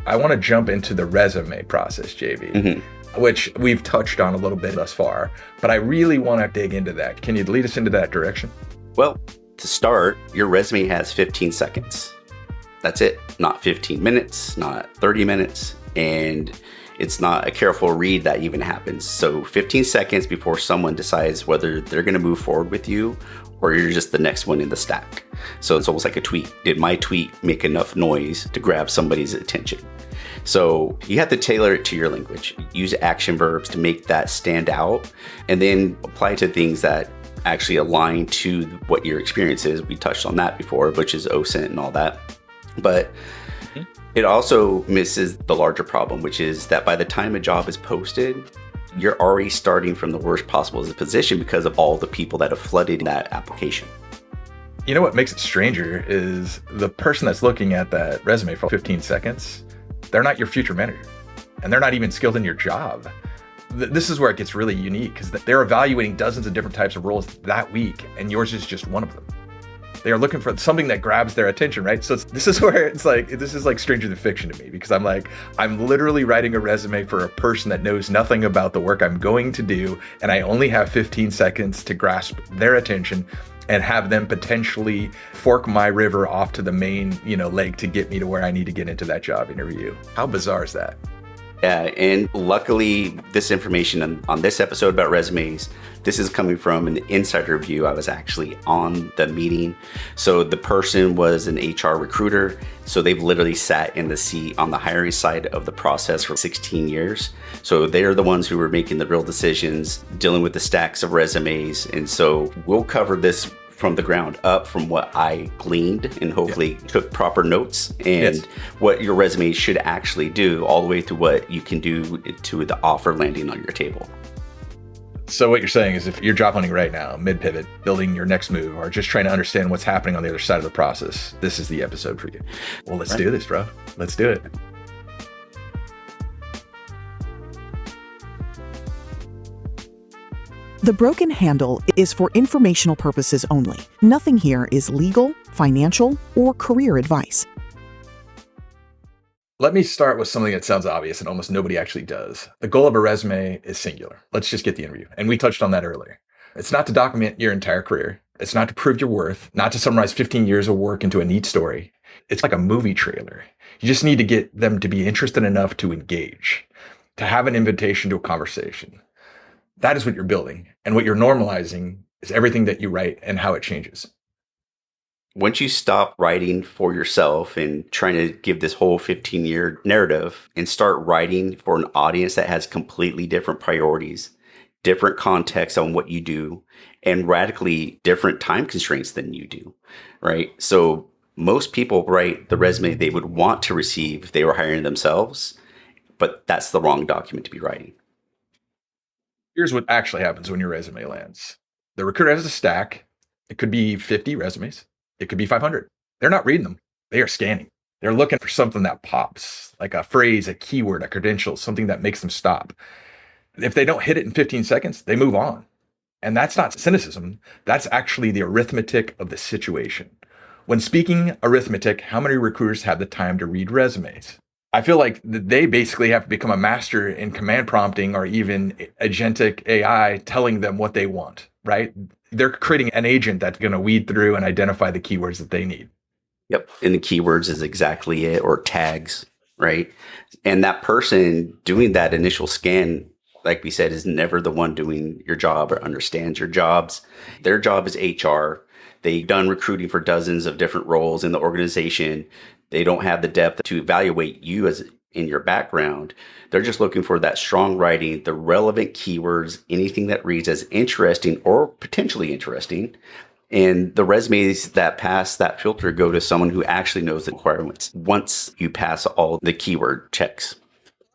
I want to jump into the resume process, JB, which we've touched on a little bit thus far, but I really want to dig into that. Can you lead us into that direction? Well, to start, your resume has 15 seconds. That's it. Not 15 minutes, not 30 minutes. And it's not a careful read that even happens. So 15 seconds before someone decides whether they're going to move forward with you or you're just the next one in the stack. So it's almost like a tweet. Did my tweet make enough noise to grab somebody's attention? So you have to tailor it to your language. Use action verbs to make that stand out, and then apply to things that actually align to what your experience is. We touched on that before, which is OSINT and all that. But it also misses the larger problem, which is that by the time a job is posted, you're already starting from the worst possible position because of all the people that have flooded that application. You know what makes it stranger is the person that's looking at that resume for 15 seconds, they're not your future manager, and they're not even skilled in your job. This is where it gets really unique because they're evaluating dozens of different types of roles that week, and yours is just one of them. They are looking for something that grabs their attention, right? So this is where it's like, this is like stranger than fiction to me, because I'm literally writing a resume for a person that knows nothing about the work I'm going to do, and I only have 15 seconds to grasp their attention and have them potentially fork my river off to the main, leg to get me to where I need to get into that job interview. How bizarre is that? Yeah, and luckily, this information on this episode about resumes, this is coming from an insider view. I was actually on the meeting. So the person was an HR recruiter. So they've literally sat in the seat on the hiring side of the process for 16 years. So they're the ones who were making the real decisions, dealing with the stacks of resumes. And so we'll cover this from the ground up, from what I gleaned and hopefully took proper notes, and what your resume should actually do, all the way to what you can do to the offer landing on your table. So what you're saying is, if you're job hunting right now, mid-pivot, building your next move, or just trying to understand what's happening on the other side of the process, this is the episode for you. Well, let's do this, bro. Let's do it. The broken handle is for informational purposes only. Nothing here is legal, financial, or career advice. Let me start with something that sounds obvious and almost nobody actually does. The goal of a resume is singular. Let's just get the interview. And we touched on that earlier. It's not to document your entire career. It's not to prove your worth, not to summarize 15 years of work into a neat story. It's like a movie trailer. You just need to get them to be interested enough to engage, to have an invitation to a conversation. That is what you're building. And what you're normalizing is everything that you write and how it changes. Once you stop writing for yourself and trying to give this whole 15-year narrative and start writing for an audience that has completely different priorities, different context on what you do, and radically different time constraints than you do, right? So most people write the resume they would want to receive if they were hiring themselves, but that's the wrong document to be writing. Here's what actually happens when your resume lands. The recruiter has a stack. It could be 50 resumes. It could be 500. They're not reading them. They are scanning. They're looking for something that pops, like a phrase, a keyword, a credential, something that makes them stop. If they don't hit it in 15 seconds, they move on. And that's not cynicism. That's actually the arithmetic of the situation. When speaking arithmetic, how many recruiters have the time to read resumes? I feel like they basically have to become a master in command prompting or even agentic AI telling them what they want, right? They're creating an agent that's going to weed through and identify the keywords that they need. Yep. And the keywords is exactly it, or tags, right? And that person doing that initial scan, like we said, is never the one doing your job or understands your jobs. Their job is HR. They've done recruiting for dozens of different roles in the organization. They don't have the depth to evaluate you as in your background. They're just looking for that strong writing, the relevant keywords, anything that reads as interesting or potentially interesting. And the resumes that pass that filter go to someone who actually knows the requirements once you pass all the keyword checks.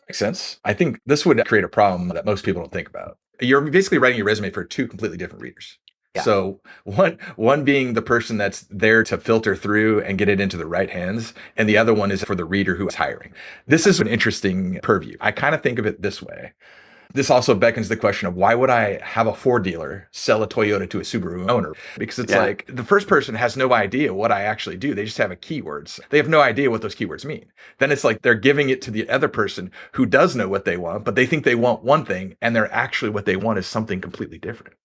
Makes sense. I think this would create a problem that most people don't think about. You're basically writing your resume for two completely different readers. Yeah. So one being the person that's there to filter through and get it into the right hands, and the other one is for the reader who is hiring. This is an interesting purview. I kind of think of it this way. This also beckons the question of why would I have a Ford dealer sell a Toyota to a Subaru owner? Because it's like the first person has no idea what I actually do. They just have a keywords. They have no idea what those keywords mean. Then it's like they're giving it to the other person who does know what they want, but they think they want one thing and they're actually what they want is something completely different.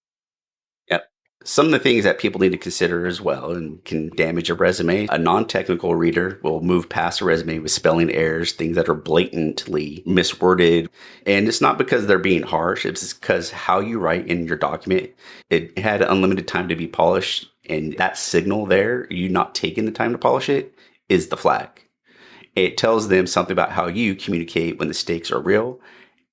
Yep. Some of the things that people need to consider as well and can damage a resume. A non-technical reader will move past a resume with spelling errors, things that are blatantly misworded. And it's not because they're being harsh. It's because how you write in your document, it had unlimited time to be polished. And that signal there, you not taking the time to polish it, is the flag. It tells them something about how you communicate when the stakes are real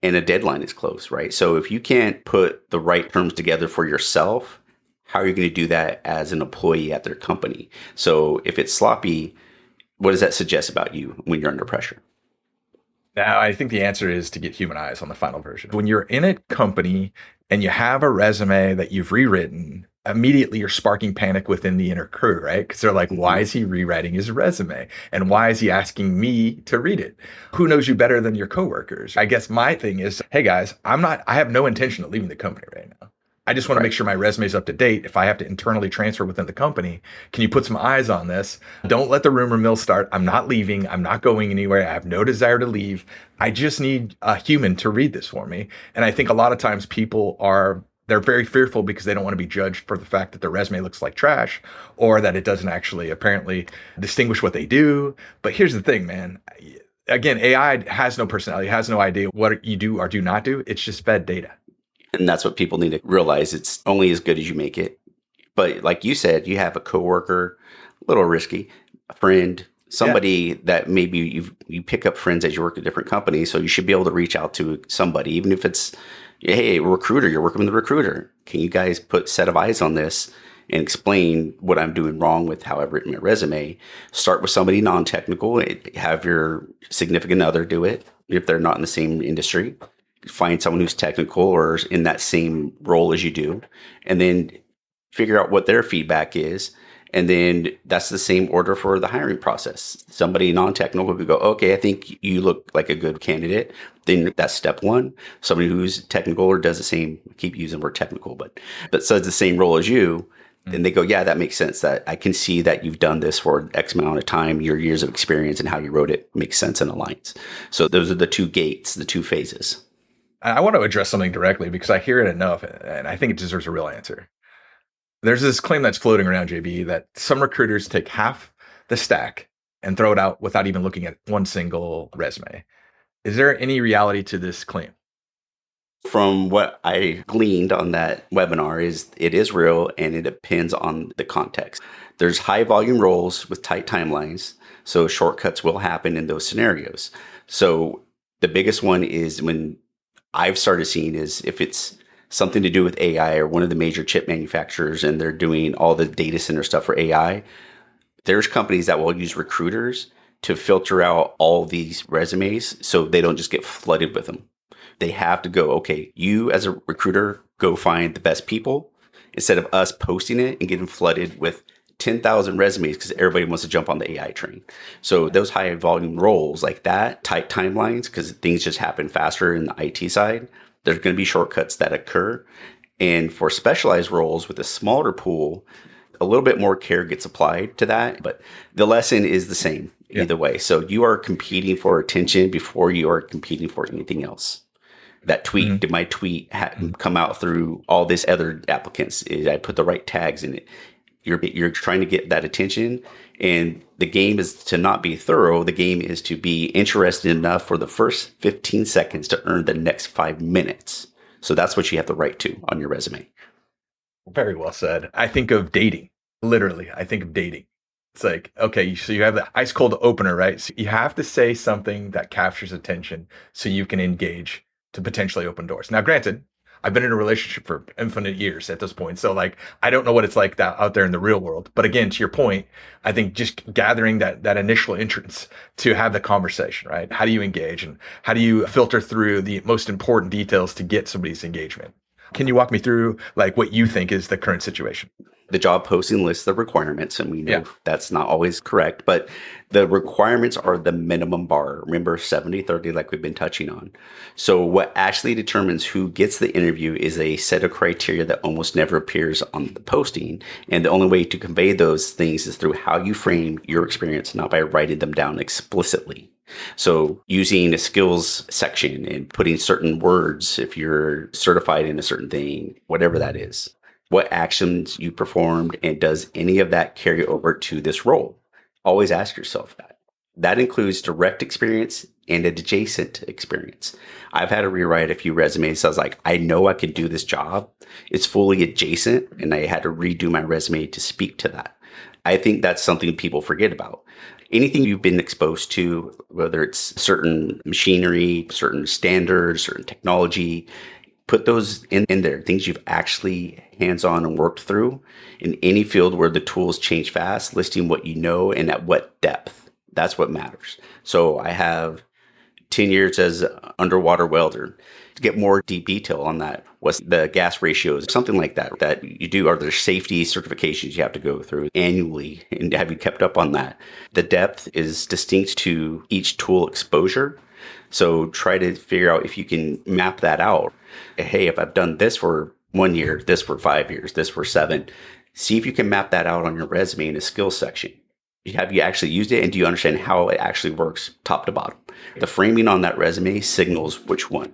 and a deadline is close, right? So if you can't put the right terms together for yourself, how are you going to do that as an employee at their company? So if it's sloppy, what does that suggest about you when you're under pressure? Now, I think the answer is to get human eyes on the final version. When you're in a company and you have a resume that you've rewritten, immediately you're sparking panic within the inner crew, right? Because they're like, why is he rewriting his resume? And why is he asking me to read it? Who knows you better than your coworkers? I guess my thing is, hey guys, I have no intention of leaving the company right now. I just want to make sure my resume is up to date. If I have to internally transfer within the company, can you put some eyes on this? Don't let the rumor mill start. I'm not leaving. I'm not going anywhere. I have no desire to leave. I just need a human to read this for me. And I think a lot of times they're very fearful because they don't want to be judged for the fact that their resume looks like trash or that it doesn't actually apparently distinguish what they do. But here's the thing, man. Again, AI has no personality, has no idea what you do or do not do. It's just fed data. And that's what people need to realize. It's only as good as you make it. But like you said, you have a coworker, a little risky, a friend, somebody that maybe you pick up friends as you work at different companies. So you should be able to reach out to somebody, even if it's, hey, a recruiter, you're working with a recruiter. Can you guys put a set of eyes on this and explain what I'm doing wrong with how I've written my resume? Start with somebody non-technical. Have your significant other do it if they're not in the same industry. Find someone who's technical or in that same role as you do, and then figure out what their feedback is. And then that's the same order for the hiring process. Somebody non-technical could go, okay, I think you look like a good candidate. Then that's step one. Somebody who's technical or does the same, keep using the word technical, but does the same role as you. Then they go, yeah, that makes sense. That I can see that you've done this for X amount of time. Your years of experience and how you wrote it makes sense and aligns. So those are the two gates, the two phases. I want to address something directly because I hear it enough and I think it deserves a real answer. There's this claim that's floating around, JB, that some recruiters take half the stack and throw it out without even looking at one single resume. Is there any reality to this claim? From what I gleaned on that webinar is it is real and it depends on the context. There's high volume roles with tight timelines, so shortcuts will happen in those scenarios. So the biggest one is when I've started seeing is if it's something to do with AI or one of the major chip manufacturers and they're doing all the data center stuff for AI, there's companies that will use recruiters to filter out all these resumes so they don't just get flooded with them. They have to go, okay, you as a recruiter, go find the best people instead of us posting it and getting flooded with 10,000 resumes because everybody wants to jump on the AI train. So those high volume roles like that, tight timelines, because things just happen faster in the IT side, there's going to be shortcuts that occur. And for specialized roles with a smaller pool, a little bit more care gets applied to that. But the lesson is the same either way. So you are competing for attention before you are competing for anything else. That tweet, did my tweet come out through all this other applicants? Did I put the right tags in it? You're trying to get that attention, and the game is to not be thorough. The game is to be interested enough for the first 15 seconds to earn the next 5 minutes. So that's what you have to write to on your resume. Very well said. I think of dating. Literally, I think of dating. It's like, okay, so you have the ice cold opener, right? So you have to say something that captures attention so you can engage to potentially open doors. Now, granted, I've been in a relationship for infinite years at this point. So like, I don't know what it's like that out there in the real world. But again, to your point, I think just gathering that initial entrance to have the conversation, right? How do you engage and how do you filter through the most important details to get somebody's engagement? Can you walk me through like what you think is the current situation? The job posting lists the requirements, and we Yeah. know that's not always correct, but the requirements are the minimum bar. Remember 70-30, like we've been touching on. So what actually determines who gets the interview is a set of criteria that almost never appears on the posting. And the only way to convey those things is through how you frame your experience, not by writing them down explicitly. So using a skills section and putting certain words, if you're certified in a certain thing, whatever that is, what actions you performed, and does any of that carry over to this role? Always ask yourself that. That includes direct experience and adjacent experience. I've had to rewrite a few resumes. So I was like, I know I could do this job. It's fully adjacent, and I had to redo my resume to speak to that. I think that's something people forget about. Anything you've been exposed to, whether it's certain machinery, certain standards, certain technology, put those in there, things you've actually hands-on and worked through in any field where the tools change fast, listing what you know and at what depth. That's what matters. So I have 10 years as an underwater welder. To get more deep detail on that, what's the gas ratios, something like that you do? Are there safety certifications you have to go through annually? And have you kept up on that? The depth is distinct to each tool exposure. So try to figure out if you can map that out. Hey, if I've done this for 1 year, this for 5 years, this for 7, see if you can map that out on your resume in a skills section. Have you actually used it, and do you understand how it actually works top to bottom? The framing on that resume signals which one.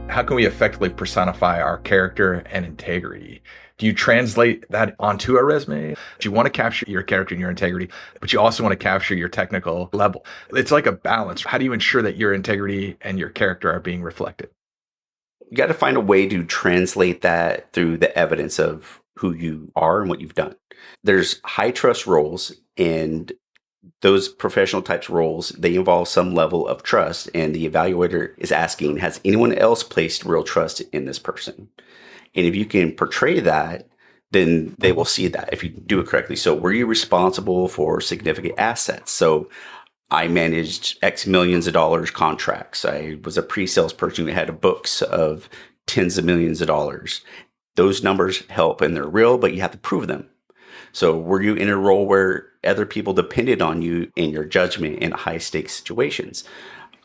How can we effectively personify our character and integrity? Do you translate that onto a resume? Do you want to capture your character and your integrity, but you also want to capture your technical level? It's like a balance. How do you ensure that your integrity and your character are being reflected? You got to find a way to translate that through the evidence of who you are and what you've done. There's high trust roles, and those professional types roles, they involve some level of trust, and the evaluator is asking, has anyone else placed real trust in this person? And if you can portray that, then they will see that if you do it correctly. So were you responsible for significant assets? So I managed X millions of dollars contracts. I was a pre-sales person who had books of tens of millions of dollars. Those numbers help, and they're real, but you have to prove them. So were you in a role where other people depended on you in your judgment in high stakes situations?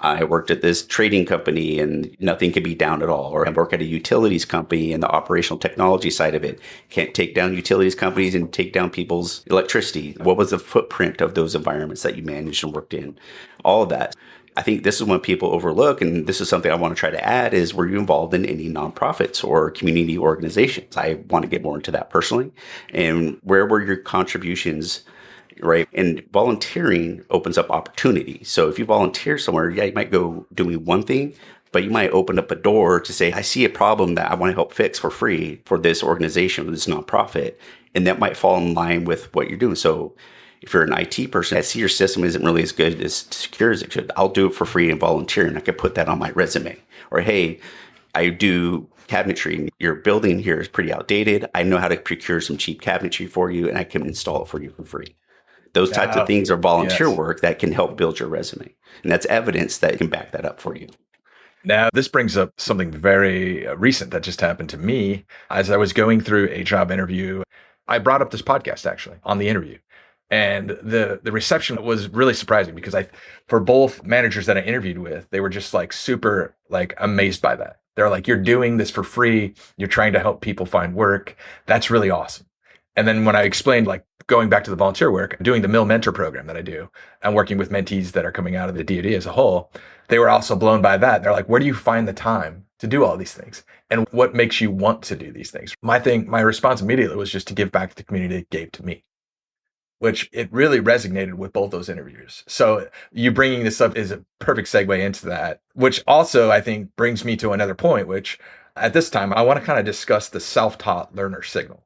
I worked at this trading company and nothing could be down at all. Or I work at a utilities company and the operational technology side of it. Can't take down utilities companies and take down people's electricity. What was the footprint of those environments that you managed and worked in? All of that. I think this is what people overlook, and this is something I want to try to add, is were you involved in any nonprofits or community organizations? I want to get more into that personally. And where were your contributions, right? And volunteering opens up opportunity. So if you volunteer somewhere, yeah, you might go doing one thing, but you might open up a door to say, I see a problem that I want to help fix for free for this organization, or this nonprofit. And that might fall in line with what you're doing. So if you're an IT person, I see your system isn't really as good as secure as it should. I'll do it for free and volunteer, and I can put that on my resume. Or, hey, I do cabinetry. Your building here is pretty outdated. I know how to procure some cheap cabinetry for you, and I can install it for you for free. Those types of things are volunteer work that can help build your resume. And that's evidence that can back that up for you. Now, this brings up something very recent that just happened to me. As I was going through a job interview, I brought up this podcast actually on the interview. And the reception was really surprising because for both managers that I interviewed with, they were just like super like amazed by that. They're like, you're doing this for free. You're trying to help people find work. That's really awesome. And then when I explained, like going back to the volunteer work, doing the Mill Mentor program that I do and working with mentees that are coming out of the DoD as a whole, they were also blown by that. They're like, where do you find the time to do all these things? And what makes you want to do these things? My response immediately was just to give back to the community that gave to me, which it really resonated with both those interviews. So you bringing this up is a perfect segue into that, which also I think brings me to another point, which at this time, I want to kind of discuss the self-taught learner signal.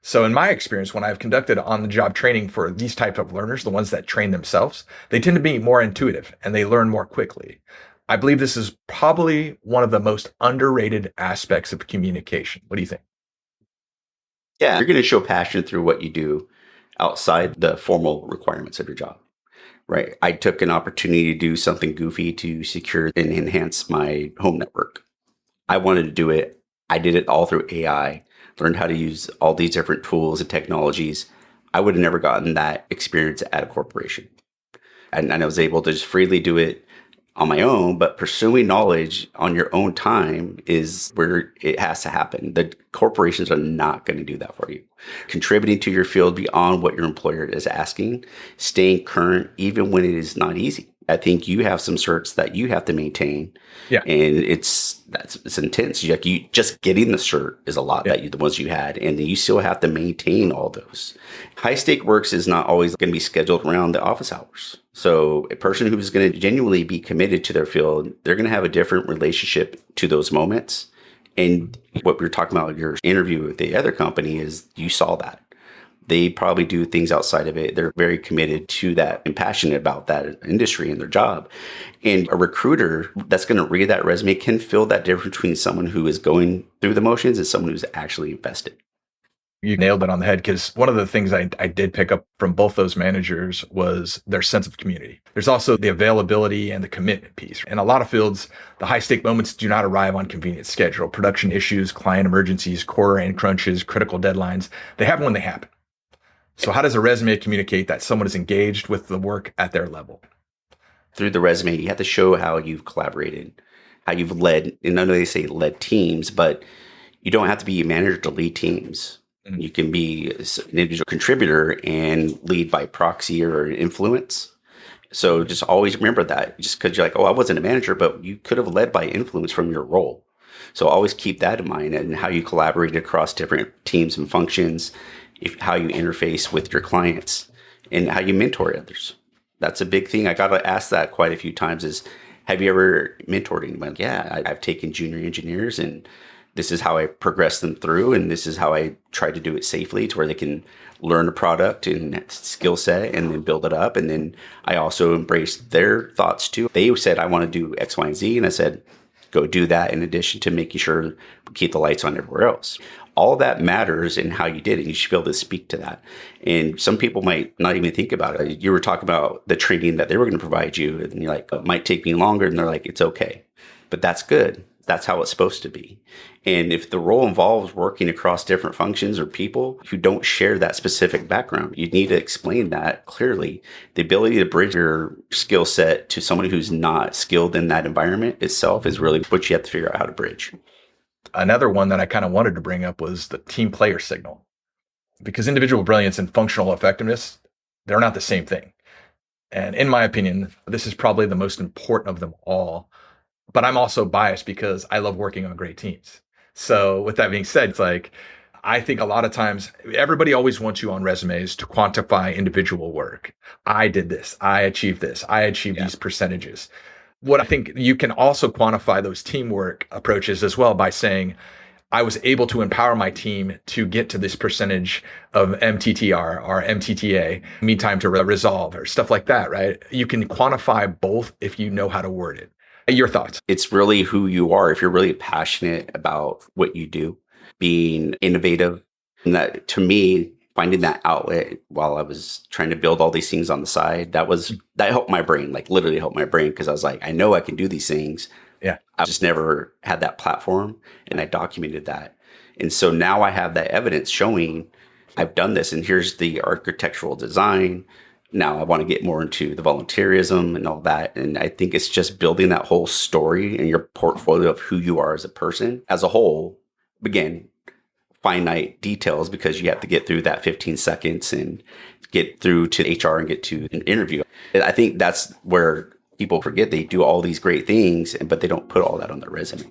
So in my experience, when I've conducted on-the-job training for these types of learners, the ones that train themselves, they tend to be more intuitive and they learn more quickly. I believe this is probably one of the most underrated aspects of communication. What do you think? Yeah, you're going to show passion through what you do outside the formal requirements of your job, right? I took an opportunity to do something goofy to secure and enhance my home network. I wanted to do it I did it all through AI, learned how to use all these different tools and technologies. I would have never gotten that experience at a corporation. And I was able to just freely do it on my own, but pursuing knowledge on your own time is where it has to happen. The corporations are not going to do that for you. Contributing to your field beyond what your employer is asking, staying current, even when it is not easy. I think you have some certs that you have to maintain. Yeah. And it's intense. You just getting the cert is a lot the ones you had, and then you still have to maintain all those. High stake works is not always going to be scheduled around the office hours. So a person who's going to genuinely be committed to their field, they're going to have a different relationship to those moments. And what we were talking about in your interview with the other company is you saw that. They probably do things outside of it. They're very committed to that and passionate about that industry and their job. And a recruiter that's going to read that resume can feel that difference between someone who is going through the motions and someone who's actually invested. You nailed it on the head, because one of the things I did pick up from both those managers was their sense of community. There's also the availability and the commitment piece. In a lot of fields, the high stake moments do not arrive on convenient schedule. Production issues, client emergencies, quarter end crunches, critical deadlines, they happen when they happen. So how does a resume communicate that someone is engaged with the work at their level? Through the resume, you have to show how you've collaborated, how you've led, and I know they say led teams, but you don't have to be a manager to lead teams. Mm-hmm. You can be an individual contributor and lead by proxy or influence. So just always remember that, just because you're like, oh, I wasn't a manager, but you could have led by influence from your role. So always keep that in mind, and how you collaborate across different teams and functions, how you interface with your clients, and how you mentor others. That's a big thing. I got to ask that quite a few times is, have you ever mentored anyone? Yeah, I've taken junior engineers, and this is how I progress them through, and this is how I try to do it safely to where they can learn a product and skill set and then build it up. And then I also embraced their thoughts too. They said, I want to do X, Y, and Z. And I said, go do that in addition to making sure we keep the lights on everywhere else. All of that matters in how you did it. You should be able to speak to that. And some people might not even think about it. You were talking about the training that they were going to provide you, and you're like, it might take me longer. And they're like, it's okay. But that's good. That's how it's supposed to be. And if the role involves working across different functions or people who don't share that specific background, you need to explain that clearly. The ability to bridge your skill set to someone who's not skilled in that environment itself is really what you have to figure out how to bridge. Another one that I kind of wanted to bring up was the team player signal, because individual brilliance and functional effectiveness, they're not the same thing. And in my opinion, this is probably the most important of them all. But I'm also biased because I love working on great teams. So with that being said, it's like, I think a lot of times everybody always wants you on resumes to quantify individual work. I did this. I achieved this. I achieved these percentages. What I think you can also quantify those teamwork approaches as well by saying, I was able to empower my team to get to this percentage of MTTR or MTTA, mean time to resolve, or stuff like that, right? You can quantify both if you know how to word it. Your thoughts? It's really who you are. If you're really passionate about what you do, being innovative, and that, to me, finding that outlet while I was trying to build all these things on the side, that helped my brain, like literally helped my brain, because I was like, I know I can do these things. Yeah. I just never had that platform, and I documented that. And so now I have that evidence showing I've done this, and here's the architectural design. Now I want to get more into the volunteerism and all that. And I think it's just building that whole story in your portfolio of who you are as a person as a whole. Again, finite details, because you have to get through that 15 seconds and get through to HR and get to an interview. And I think that's where people forget. They do all these great things, but they don't put all that on their resume.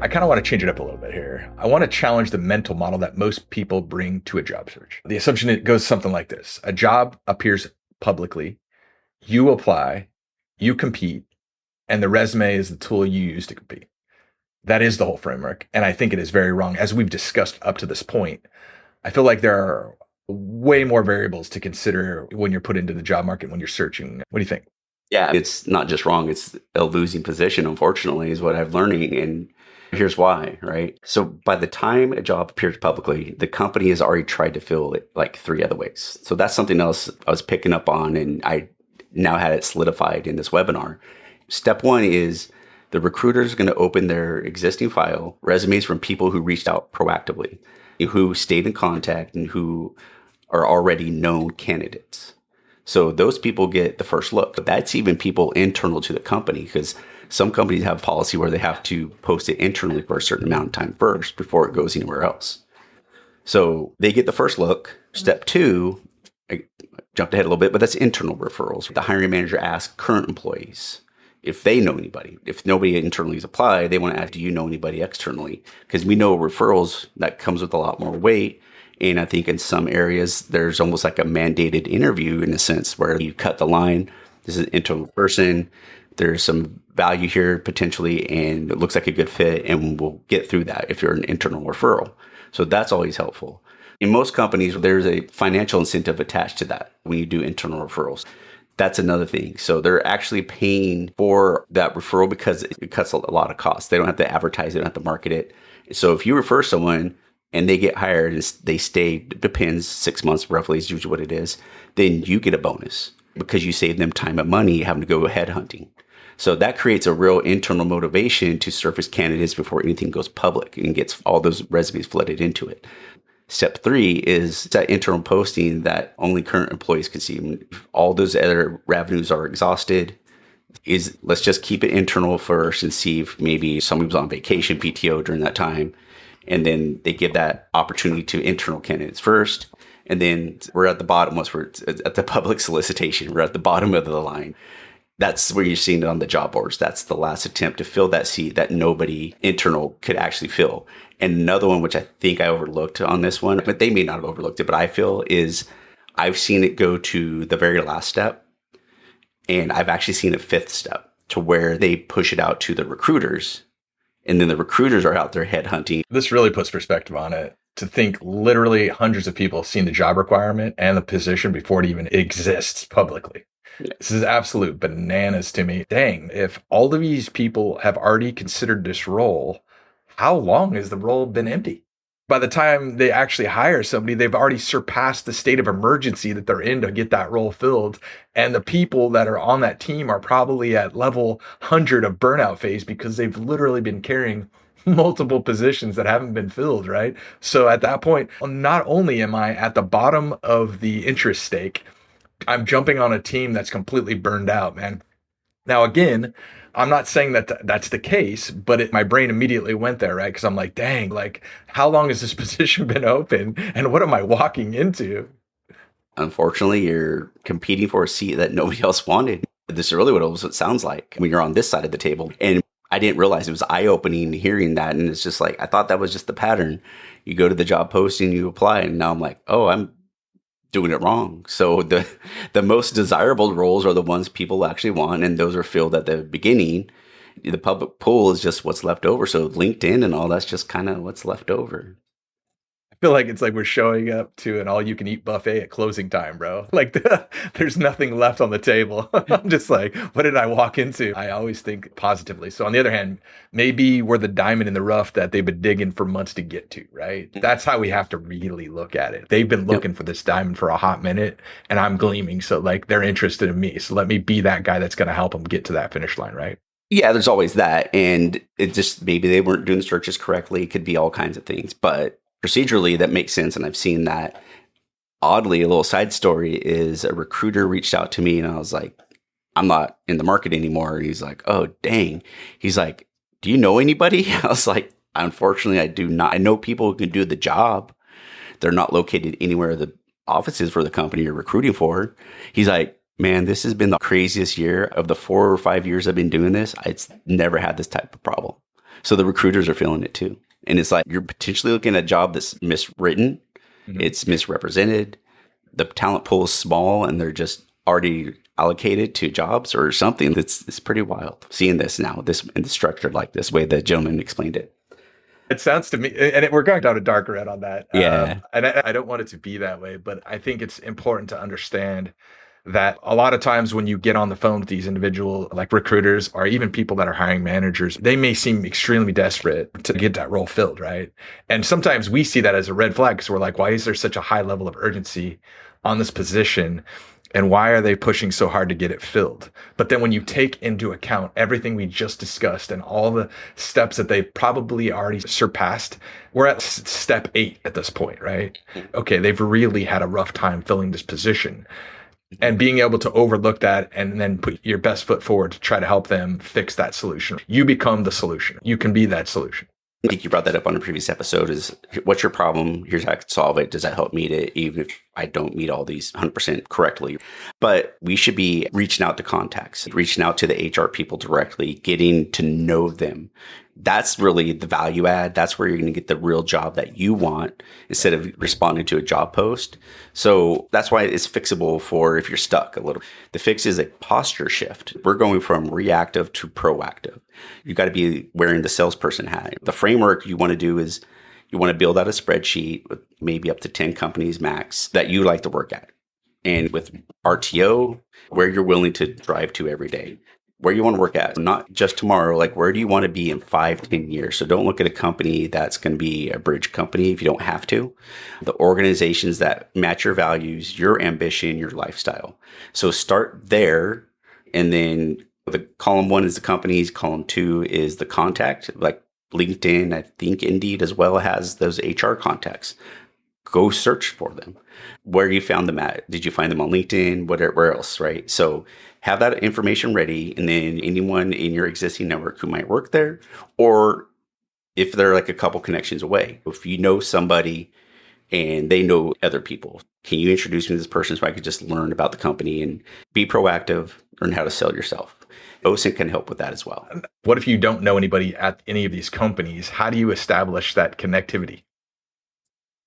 I kind of want to change it up a little bit here. I want to challenge the mental model that most people bring to a job search. The assumption, it goes something like this. A job appears publicly, you apply, you compete, and the resume is the tool you use to compete. That is the whole framework. And I think it is very wrong. As we've discussed up to this point, I feel like there are way more variables to consider when you're put into the job market, when you're searching. What do you think? Yeah, it's not just wrong. It's a losing position, unfortunately, is what I'm learning. And here's why, right? So by the time a job appears publicly, the company has already tried to fill it like 3 other ways. So that's something else I was picking up on, and I now had it solidified in this webinar. Step 1 is The recruiter is going to open their existing file, resumes from people who reached out proactively, who stayed in contact, and who are already known candidates. So those people get the first look. But that's even people internal to the company, because some companies have a policy where they have to post it internally for a certain amount of time first before it goes anywhere else. So they get the first look. Step two, I jumped ahead a little bit, but that's internal referrals. The hiring manager asks current employees if they know anybody. If nobody internally has applied, they want to ask, do you know anybody externally? Because we know referrals, that comes with a lot more weight. And I think in some areas, there's almost like a mandated interview in a sense where you cut the line. This is an internal person. There's some value here potentially, and it looks like a good fit, and we'll get through that if you're an internal referral. So that's always helpful. In most companies, there's a financial incentive attached to that when you do internal referrals. That's another thing. So they're actually paying for that referral because it cuts a lot of costs. They don't have to advertise it, they don't have to market it. So if you refer someone and they get hired and they stay, depends, 6 months roughly is usually what it is, then you get a bonus because you save them time and money having to go headhunting. So that creates a real internal motivation to surface candidates before anything goes public and gets all those resumes flooded into it. Step three is that internal posting that only current employees can see. If all those other revenues are exhausted, let's just keep it internal first and see if maybe somebody was on vacation, PTO during that time. And then they give that opportunity to internal candidates first. And then we're at the bottom, once we're at the public solicitation, we're at the bottom of the line. That's where you're seeing it on the job boards. That's the last attempt to fill that seat that nobody internal could actually fill. And another one, which I think I overlooked on this one, but they may not have overlooked it, but I feel is I've seen it go to the very last step. And I've actually seen a fifth step to where they push it out to the recruiters. And then the recruiters are out there headhunting. This really puts perspective on it. To think literally hundreds of people have seen the job requirement and the position before it even exists publicly. This is absolute bananas to me. Dang, if all of these people have already considered this role, how long has the role been empty? By the time they actually hire somebody, they've already surpassed the state of emergency that they're in to get that role filled. And the people that are on that team are probably at level 100 of burnout phase because they've literally been carrying multiple positions that haven't been filled, right? So at that point, not only am I at the bottom of the interest stake, I'm jumping on a team that's completely burned out, man. Now, again, I'm not saying that that's the case, but my brain immediately went there, right? Because I'm like, dang, like, how long has this position been open? And what am I walking into? Unfortunately, you're competing for a seat that nobody else wanted. This is really what it sounds like when you're on this side of the table. And I didn't realize it was eye-opening hearing that. And it's just like, I thought that was just the pattern. You go to the job posting, you apply, and now I'm like, oh, I'm doing it wrong. So the most desirable roles are the ones people actually want, and those are filled at the beginning. The public pool is just what's left over. So LinkedIn and all that's just kind of what's left over. I feel like it's like we're showing up to an all-you-can-eat buffet at closing time, bro. Like there's nothing left on the table. I'm just like, what did I walk into? I always think positively. So on the other hand, maybe we're the diamond in the rough that they've been digging for months to get to, right? That's how we have to really look at it. They've been looking for this diamond for a hot minute, and I'm gleaming. So like they're interested in me. So let me be that guy that's going to help them get to that finish line, right? Yeah, there's always that. And it just, maybe they weren't doing the searches correctly. It could be all kinds of things. But procedurally, that makes sense. And I've seen that. Oddly, a little side story is a recruiter reached out to me and I was like, I'm not in the market anymore. And he's like, oh, dang. He's like, do you know anybody? I was like, unfortunately, I do not. I know people who can do the job. They're not located anywhere the offices for the company you're recruiting for. He's like, man, this has been the craziest year of the 4 or 5 years I've been doing this. It's never had this type of problem. So the recruiters are feeling it too. And it's like you're potentially looking at a job that's miswritten. Mm-hmm. It's misrepresented. The talent pool is small and they're just already allocated to jobs or something. It's pretty wild seeing this now, this in the structure like this way the gentleman explained it. It sounds to me, and we're going down a dark red on that. Yeah. And I don't want it to be that way, but I think it's important to understand that a lot of times when you get on the phone with these individual like recruiters or even people that are hiring managers, they may seem extremely desperate to get that role filled, right? And sometimes we see that as a red flag because we're like, why is there such a high level of urgency on this position? And why are they pushing so hard to get it filled? But then when you take into account everything we just discussed and all the steps that they probably already surpassed, we're at step 8 at this point, right? Okay, they've really had a rough time filling this position. And being able to overlook that and then put your best foot forward to try to help them fix that solution. You become the solution. You can be that solution. I think you brought that up on a previous episode is what's your problem? Here's how I can solve it. Does that help meet it? Even if I don't meet all these 100% correctly. But we should be reaching out to contacts, reaching out to the HR people directly, getting to know them. That's really the value add. That's where you're going to get the real job that you want instead of responding to a job post. So that's why it's fixable for if you're stuck a little. The fix is a posture shift. We're going from reactive to proactive. You got to be wearing the salesperson hat. The framework you want to do is you want to build out a spreadsheet with maybe up to 10 companies max that you like to work at. And with RTO, where you're willing to drive to every day. Where you want to work at, not just tomorrow, like where do you want to be in 5-10 years? So don't look at a company that's going to be a bridge company if you don't have to. The organizations that match your values, your ambition, your lifestyle. So start there. And then the column 1 is the companies. Column 2 is the contact, like LinkedIn. I think Indeed as well has those HR contacts. Go search for them. Where you found them at? Did you find them on LinkedIn? Where else, right? So have that information ready, and then anyone in your existing network who might work there, or if they're like a couple connections away, if you know somebody and they know other people, can you introduce me to this person so I could just learn about the company and be proactive, learn how to sell yourself? OSINT can help with that as well. What if you don't know anybody at any of these companies? How do you establish that connectivity?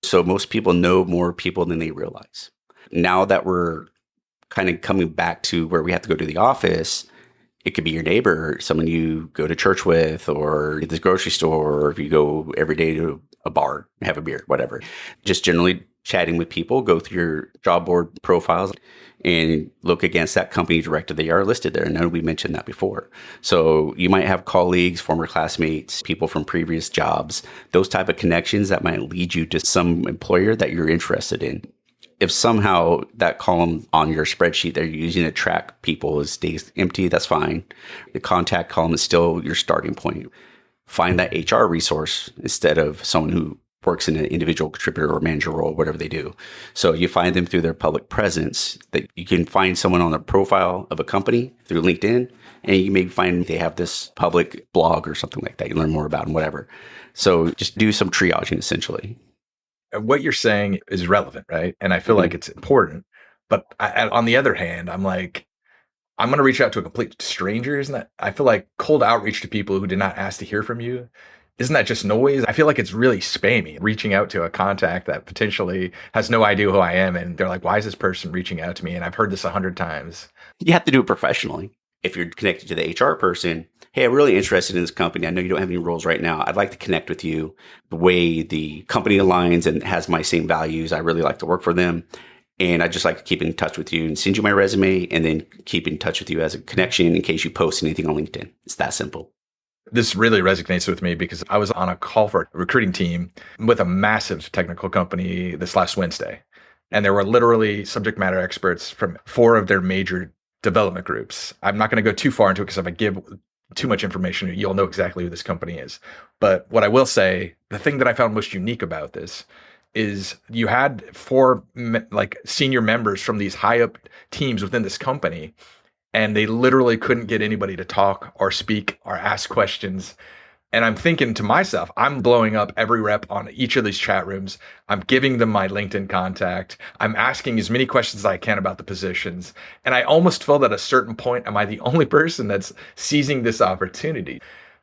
So most people know more people than they realize. Now that we're kind of coming back to where we have to go to the office, it could be your neighbor, someone you go to church with, or the grocery store, or if you go every day to a bar, have a beer, whatever. Just generally chatting with people, go through your job board profiles and look against that company director. They are listed there. I know we mentioned that before. So you might have colleagues, former classmates, people from previous jobs, those type of connections that might lead you to some employer that you're interested in. If somehow that column on your spreadsheet that you're using to track people stays empty, that's fine. The contact column is still your starting point. Find that HR resource instead of someone who works in an individual contributor or manager role, whatever they do. So you find them through their public presence. That you can find someone on the profile of a company through LinkedIn, and you may find they have this public blog or something like that. You learn more about them, whatever. So just do some triaging essentially. What you're saying is relevant, right? And I feel like it's important. But on the other hand, I'm like, I'm going to reach out to a complete stranger. Isn't that? I feel like cold outreach to people who did not ask to hear from you. Isn't that just noise? I feel like it's really spammy, reaching out to a contact that potentially has no idea who I am. And they're like, why is this person reaching out to me? And I've heard this 100 times. You have to do it professionally. If you're connected to the HR person, hey, I'm really interested in this company. I know you don't have any roles right now. I'd like to connect with you. The way the company aligns and has my same values, I really like to work for them. And I'd just like to keep in touch with you and send you my resume and then keep in touch with you as a connection in case you post anything on LinkedIn. It's that simple. This really resonates with me because I was on a call for a recruiting team with a massive technical company this last Wednesday. And there were literally subject matter experts from 4 of their major development groups. I'm not going to go too far into it because if I give too much information, you'll know exactly who this company is. But what I will say, the thing that I found most unique about this is you had 4 like senior members from these high up teams within this company, and they literally couldn't get anybody to talk or speak or ask questions. And I'm thinking to myself, I'm blowing up every rep on each of these chat rooms. I'm giving them my LinkedIn contact. I'm asking as many questions as I can about the positions. And I almost felt at a certain point, am I the only person that's seizing this opportunity?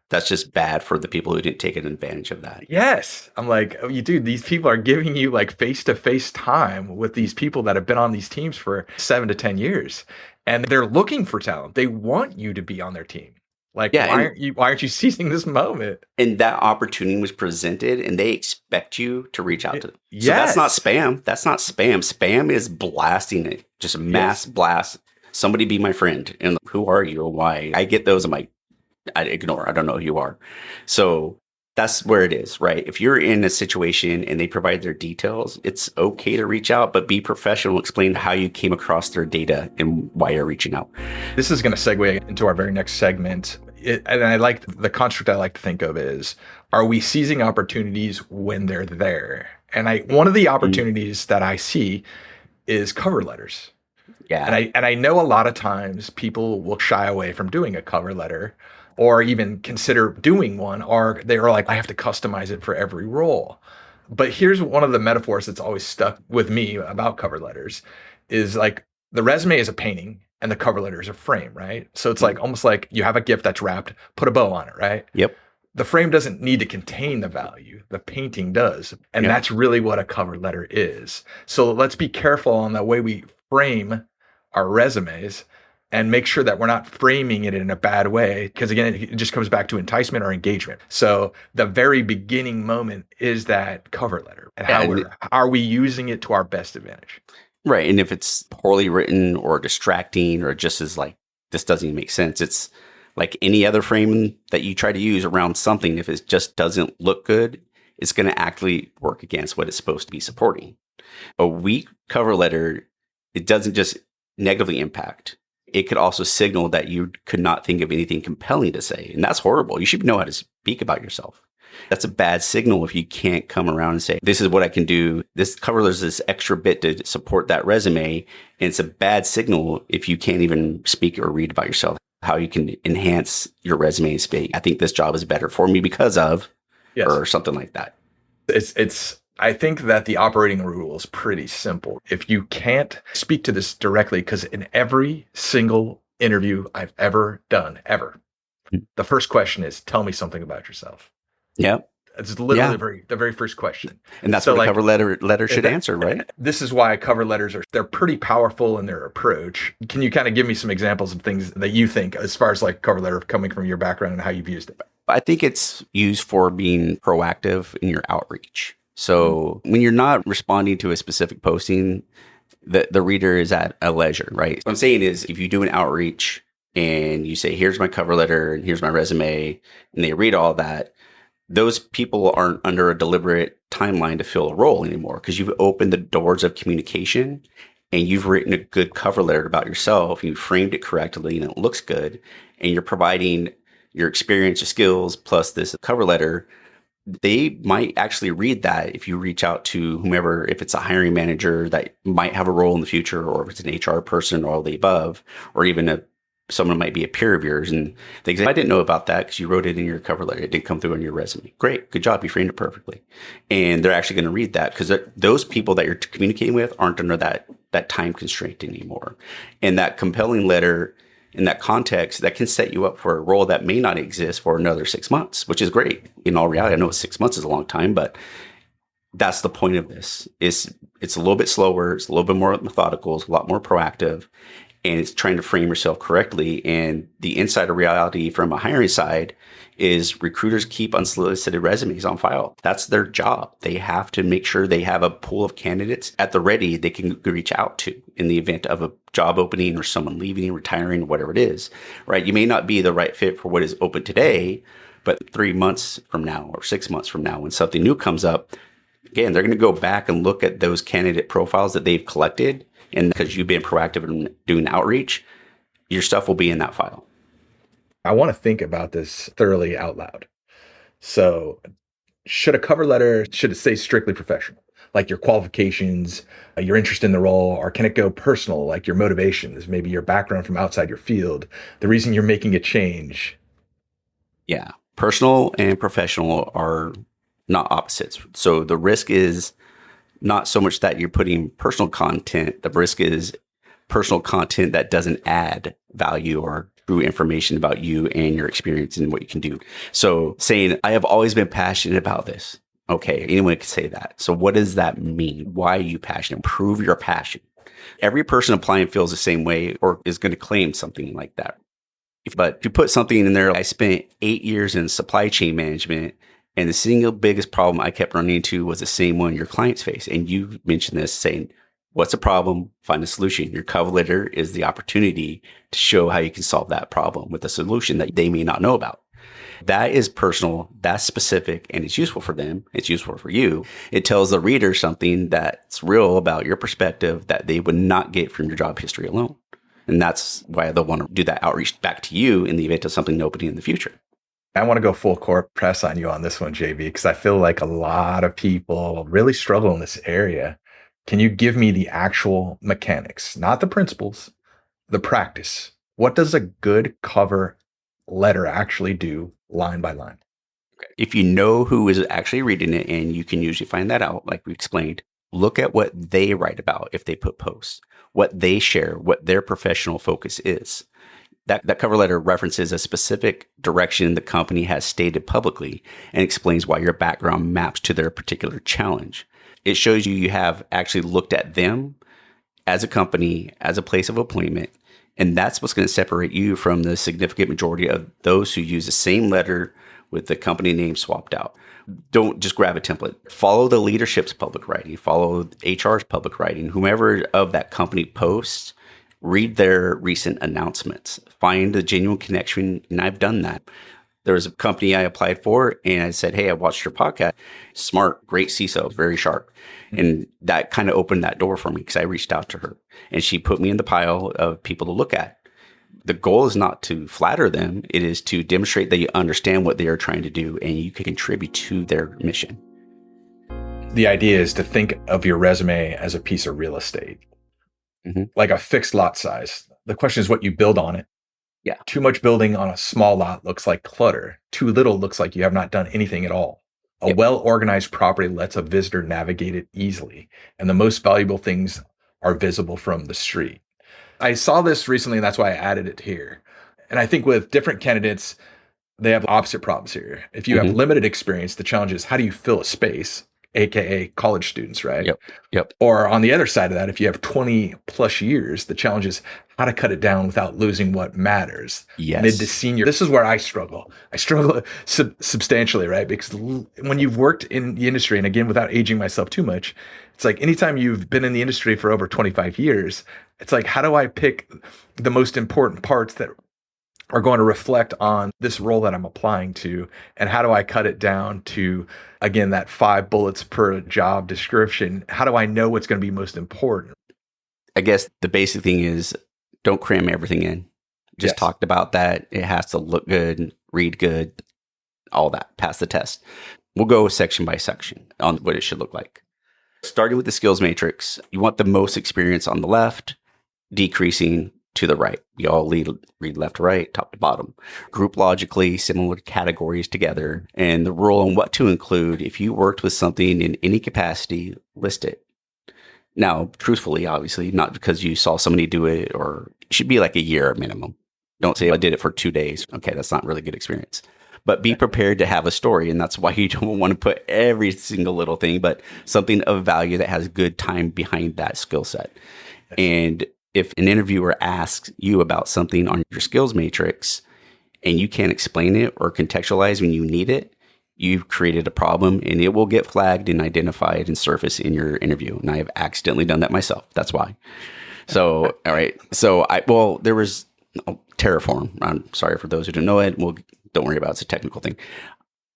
That's just bad for the people who didn't take advantage of that. Yes. I'm like, oh, dude, these people are giving you like face-to-face time with these people that have been on these teams for 7 to 10 years. And they're looking for talent. They want you to be on their team. Like, yeah, why aren't you seizing this moment? And that opportunity was presented and they expect you to reach out to them. Yes. So that's not spam. That's not spam. Spam is blasting it. Just a mass blast. Somebody be my friend. And who are you or why? I get those. I'm like, I ignore. I don't know who you are. So That's where it is, right? If you're in a situation and they provide their details, it's okay to reach out, but be professional. Explain how you came across their data and why you're reaching out. This is going to segue into our very next segment. And I like the construct I like to think of is, are we seizing opportunities when they're there? And one of the opportunities that I see is cover letters. Yeah. And I know a lot of times people will shy away from doing a cover letter or even consider doing one, or they're like, I have to customize it for every role. But here's one of the metaphors that's always stuck with me about cover letters is like the resume is a painting and the cover letter is a frame, right? So it's like almost like you have a gift that's wrapped, put a bow on it, right? Yep. The frame doesn't need to contain the value. The painting does. And that's really what a cover letter is. So let's be careful on the way we frame our resumes and make sure that we're not framing it in a bad way. Because again, it just comes back to enticement or engagement. So the very beginning moment is that cover letter and how are we using it to our best advantage? Right. And if it's poorly written or distracting or just is like, this doesn't even make sense. It's like any other frame that you try to use around something. If it just doesn't look good, it's going to actually work against what it's supposed to be supporting. A weak cover letter, it doesn't just negatively impact. It could also signal that you could not think of anything compelling to say. And that's horrible. You should know how to speak about yourself. That's a bad signal if you can't come around and say, this is what I can do. This cover letter is this extra bit to support that resume. And it's a bad signal if you can't even speak or read about yourself, how you can enhance your resume and speak. I think this job is better for me because of, or something like that. I think that the operating rule is pretty simple. If you can't speak to this directly, because in every single interview I've ever done, the first question is, tell me something about yourself. Yep. It's literally the very first question. And that's what a cover letter should answer, right? This is why cover letters they're pretty powerful in their approach. Can you kind of give me some examples of things that you think, as far as like cover letter coming from your background and how you've used it? I think it's used for being proactive in your outreach. So when you're not responding to a specific posting, the reader is at a leisure, right? What I'm saying is, if you do an outreach and you say, here's my cover letter and here's my resume, and they read all that, those people aren't under a deliberate timeline to fill a role anymore, because you've opened the doors of communication and you've written a good cover letter about yourself. You framed it correctly and it looks good. And you're providing your experience, your skills, plus this cover letter. They might actually read that if you reach out to whomever, if it's a hiring manager that might have a role in the future, or if it's an HR person or all the above, or even someone might be a peer of yours and they say, I didn't know about that because you wrote it in your cover letter. It didn't come through on your resume. Great. Good job. You framed it perfectly. And they're actually going to read that because those people that you're communicating with aren't under that time constraint anymore. And that compelling letter in that context, that can set you up for a role that may not exist for another 6 months, which is great. In all reality, I know 6 months is a long time, but that's the point of this. It's a little bit slower. It's a little bit more methodical. It's a lot more proactive. And it's trying to frame yourself correctly. And the insider reality from a hiring side is recruiters keep unsolicited resumes on file. That's their job. They have to make sure they have a pool of candidates at the ready they can reach out to in the event of a job opening or someone leaving, retiring, whatever it is, right? You may not be the right fit for what is open today, but 3 months from now or 6 months from now, when something new comes up, again, they're going to go back and look at those candidate profiles that they've collected. And because you've been proactive in doing outreach, your stuff will be in that file. I want to think about this thoroughly out loud. So should a cover letter, should it say strictly professional? Like your qualifications, your interest in the role, or can it go personal, like your motivations, maybe your background from outside your field, the reason you're making a change? Yeah. Personal and professional are not opposites. So the risk is not so much that you're putting personal content. The risk is personal content that doesn't add value or true information about you and your experience and what you can do. So saying, I have always been passionate about this. Okay, anyone can say that. So what does that mean? Why are you passionate? Prove your passion. Every person applying feels the same way or is going to claim something like that. But if you put something in there, I spent 8 years in supply chain management, and the single biggest problem I kept running into was the same one your clients face. And you mentioned this, saying, what's the problem? Find a solution. Your cover letter is the opportunity to show how you can solve that problem with a solution that they may not know about. That is personal, that's specific, and it's useful for them. It's useful for you. It tells the reader something that's real about your perspective that they would not get from your job history alone. And that's why they'll want to do that outreach back to you in the event of something opening in the future. I want to go full court press on you on this one, JB, because I feel like a lot of people really struggle in this area. Can you give me the actual mechanics, not the principles, the practice? What does a good cover letter actually do line by line? If you know who is actually reading it, and you can usually find that out, like we explained, look at what they write about if they put posts, what they share, what their professional focus is. That cover letter references a specific direction the company has stated publicly and explains why your background maps to their particular challenge. It shows you have actually looked at them as a company, as a place of appointment, and that's what's going to separate you from the significant majority of those who use the same letter with the company name swapped out. Don't just grab a template. Follow the leadership's public writing, follow HR's public writing, whomever of that company posts. Read their recent announcements. Find the genuine connection, and I've done that. There was a company I applied for, and I said, hey, I watched your podcast. Smart, great CISO, very sharp. And that kind of opened that door for me because I reached out to her, and she put me in the pile of people to look at. The goal is not to flatter them. It is to demonstrate that you understand what they are trying to do, and you can contribute to their mission. The idea is to think of your resume as a piece of real estate. Like a fixed lot size. The question is what you build on it. Yeah. Too much building on a small lot looks like clutter. Too little looks like you have not done anything at all. A well-organized property lets a visitor navigate it easily, and the most valuable things are visible from the street. I saw this recently, and that's why I added it here. And I think with different candidates, they have opposite problems here. If you have limited experience, the challenge is how do you fill a space? AKA college students, right? Yep. Or on the other side of that, if you have 20 plus years, the challenge is how to cut it down without losing what matters. Yes. Mid to senior. This is where I struggle. I struggle substantially, right? Because when you've worked in the industry, and again, without aging myself too much, it's like anytime you've been in the industry for over 25 years, it's like, how do I pick the most important parts that are going to reflect on this role that I'm applying to? And how do I cut it down to, again, that 5 bullets per job description? How do I know what's going to be most important? I guess the basic thing is don't cram everything in. Just talked about that. It has to look good, read good, all that, pass the test. We'll go section by section on what it should look like. Starting with the skills matrix, you want the most experience on the left, decreasing to the right. You all read left to right, top to bottom. Group logically similar categories together, and the rule on what to include. If you worked with something in any capacity, list it. Now, truthfully, obviously, not because you saw somebody do it, or it should be like a year minimum. Don't say I did it for 2 days. Okay, that's not really good experience. But be prepared to have a story, and that's why you don't want to put every single little thing, but something of value that has good time behind that skill set. And if an interviewer asks you about something on your skills matrix and you can't explain it or contextualize when you need it, you've created a problem, and it will get flagged and identified and surface in your interview. And I have accidentally done that myself. That's why. So, all right. So there was Terraform. I'm sorry for those who don't know it. Well, don't worry about it. It's a technical thing.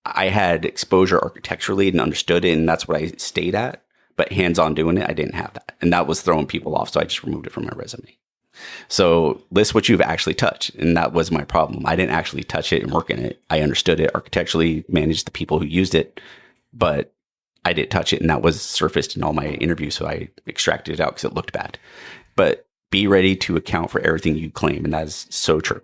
I had exposure architecturally and understood it, and that's what I stayed at. But hands-on doing it, I didn't have that. And that was throwing people off, so I just removed it from my resume. So list what you've actually touched, and that was my problem. I didn't actually touch it and work in it. I understood it architecturally, managed the people who used it, but I didn't touch it, and that was surfaced in all my interviews, so I extracted it out because it looked bad. But be ready to account for everything you claim, and that is so true.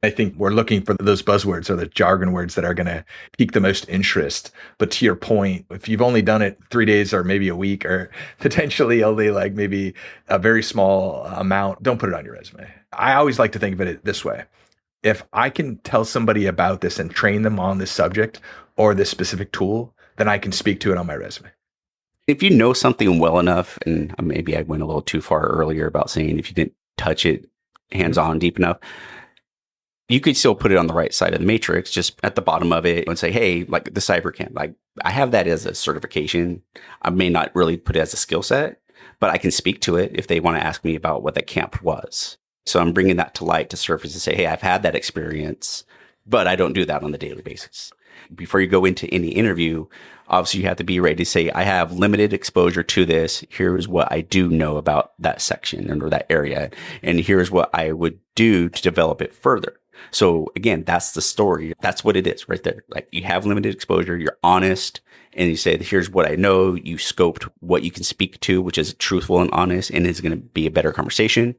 I think we're looking for those buzzwords or the jargon words that are going to pique the most interest. But to your point, if you've only done it 3 days or maybe a week or potentially only like maybe a very small amount, don't put it on your resume. I always like to think of it this way. If I can tell somebody about this and train them on this subject or this specific tool, then I can speak to it on my resume. If you know something well enough, and maybe I went a little too far earlier about saying if you didn't touch it hands-on deep enough, you could still put it on the right side of the matrix, just at the bottom of it, and say, hey, like the CyberCamp, like I have that as a certification. I may not really put it as a skill set, but I can speak to it if they want to ask me about what that camp was. So I'm bringing that to light to surface and say, hey, I've had that experience. but I don't do that on a daily basis. Before you go into any interview, obviously you have to be ready to say, I have limited exposure to this. Here's what I do know about that section or that area. And here's what I would do to develop it further. So again, that's the story. That's what it is right there. Like, you have limited exposure, you're honest, and you say, here's what I know. You scoped what you can speak to, which is truthful and honest, and is going to be a better conversation.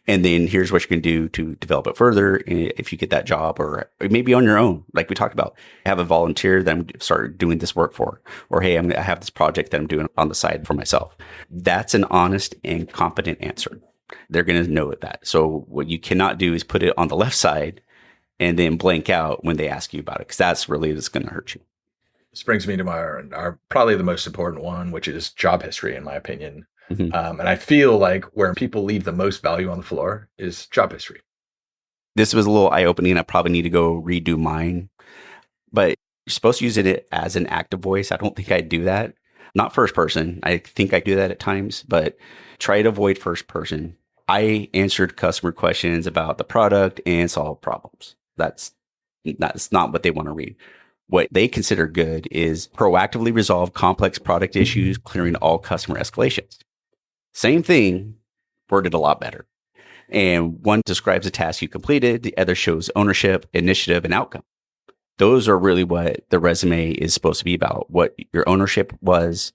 And then here's what you can do to develop it further if you get that job, or maybe on your own. Like we talked about, have a volunteer that I'm start doing this work for, or hey, I have this project that I'm doing on the side for myself. That's an honest and competent answer. They're going to know that. So what you cannot do is put it on the left side and then blank out when they ask you about it, because that's really what's going to hurt you. This brings me to our probably the most important one, which is job history, in my opinion. Mm-hmm. And I feel like where people leave the most value on the floor is job history. This was a little eye-opening. I probably need to go redo mine, but you're supposed to use it as an active voice. I don't think I do that. Not first person. I think I do that at times, but try to avoid first person. I answered customer questions about the product and solved problems. That's not what they want to read. What they consider good is proactively resolve complex product issues, clearing all customer escalations. Same thing, worded a lot better. And one describes a task you completed, the other shows ownership, initiative, and outcome. Those are really what the resume is supposed to be about: what your ownership was,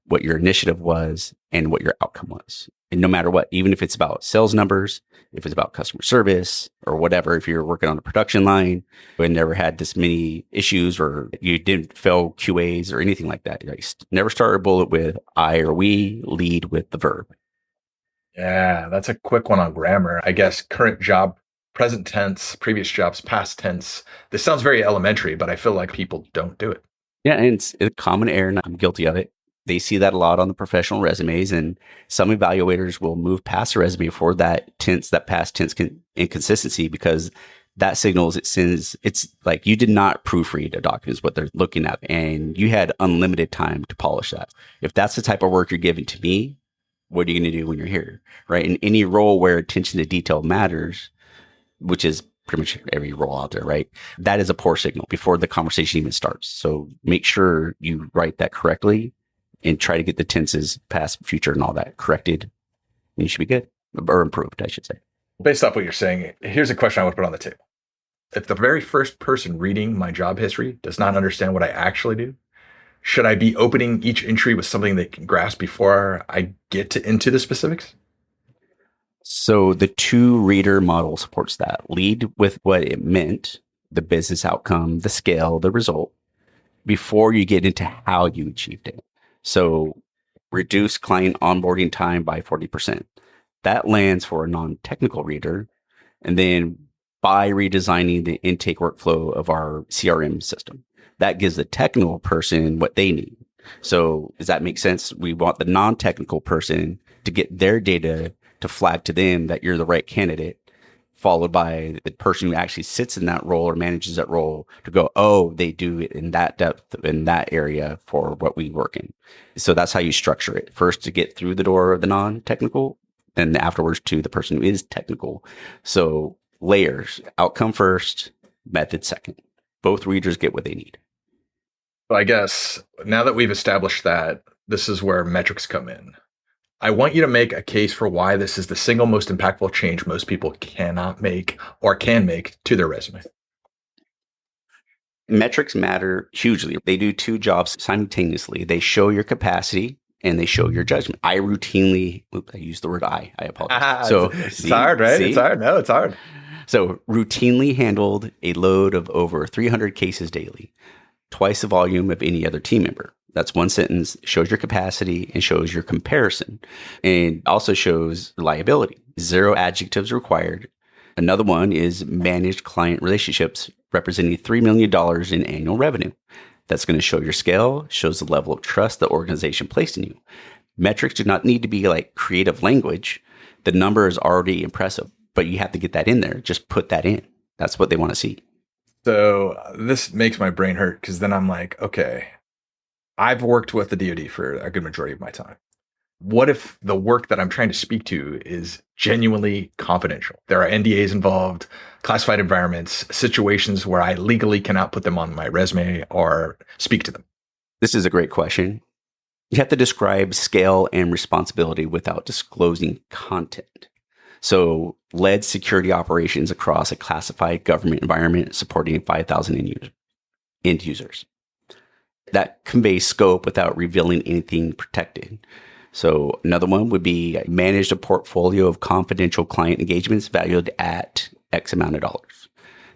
what your initiative was, and what your outcome was. And no matter what, even if it's about sales numbers, if it's about customer service or whatever, if you're working on a production line and never had this many issues, or you didn't fail QAs or anything like that, like, never start a bullet with I or we, lead with the verb. Yeah, that's a quick one on grammar. I guess current job, present tense, previous jobs, past tense. This sounds very elementary, but I feel like people don't do it. Yeah, and it's a common error, and I'm guilty of it. They see that a lot on the professional resumes, and some evaluators will move past the resume for that past tense inconsistency, because that signals, it's like you did not proofread a document is what they're looking at, and you had unlimited time to polish that. If that's the type of work you're giving to me, what are you going to do when you're here, right? In any role where attention to detail matters, which is pretty much every role out there, right? That is a poor signal before the conversation even starts. So make sure you write that correctly and try to get the tenses, past, future, and all that corrected. And you should be good, or improved, I should say. Based off what you're saying, here's a question I would put on the table. If the very first person reading my job history does not understand what I actually do, should I be opening each entry with something they can grasp before I get into the specifics? So the two-reader model supports that. Lead with what it meant, the business outcome, the scale, the result, before you get into how you achieved it. So reduce client onboarding time by 40%. That lands for a non-technical reader. And then by redesigning the intake workflow of our CRM system, that gives the technical person what they need. So does that make sense? We want the non-technical person to get their data to flag to them that you're the right candidate, followed by the person who actually sits in that role or manages that role to go, oh, they do it in that depth, in that area for what we work in. So that's how you structure it. First to get through the door of the non-technical, then afterwards to the person who is technical. So layers, outcome first, method second. Both readers get what they need. Well, I guess now that we've established that, this is where metrics come in. I want you to make a case for why this is the single most impactful change most people cannot make or can make to their resume. Metrics matter hugely. They do two jobs simultaneously. They show your capacity and they show your judgment. I used the word I apologize. So it's hard, right? It's hard. No, it's hard. So routinely handled a load of over 300 cases daily, twice the volume of any other team member. That's one sentence, shows your capacity and shows your comparison, and also shows reliability. 0 adjectives required. Another one is managed client relationships representing $3 million in annual revenue. That's going to show your scale, shows the level of trust the organization placed in you. Metrics do not need to be like creative language. The number is already impressive, but you have to get that in there. Just put that in. That's what they want to see. So this makes my brain hurt, because then I'm like, okay, I've worked with the DoD for a good majority of my time. What if the work that I'm trying to speak to is genuinely confidential? There are NDAs involved, classified environments, situations where I legally cannot put them on my resume or speak to them. This is a great question. You have to describe scale and responsibility without disclosing content. So, led security operations across a classified government environment supporting 5,000 end users. That conveys scope without revealing anything protected. So, another one would be managed a portfolio of confidential client engagements valued at X amount of dollars.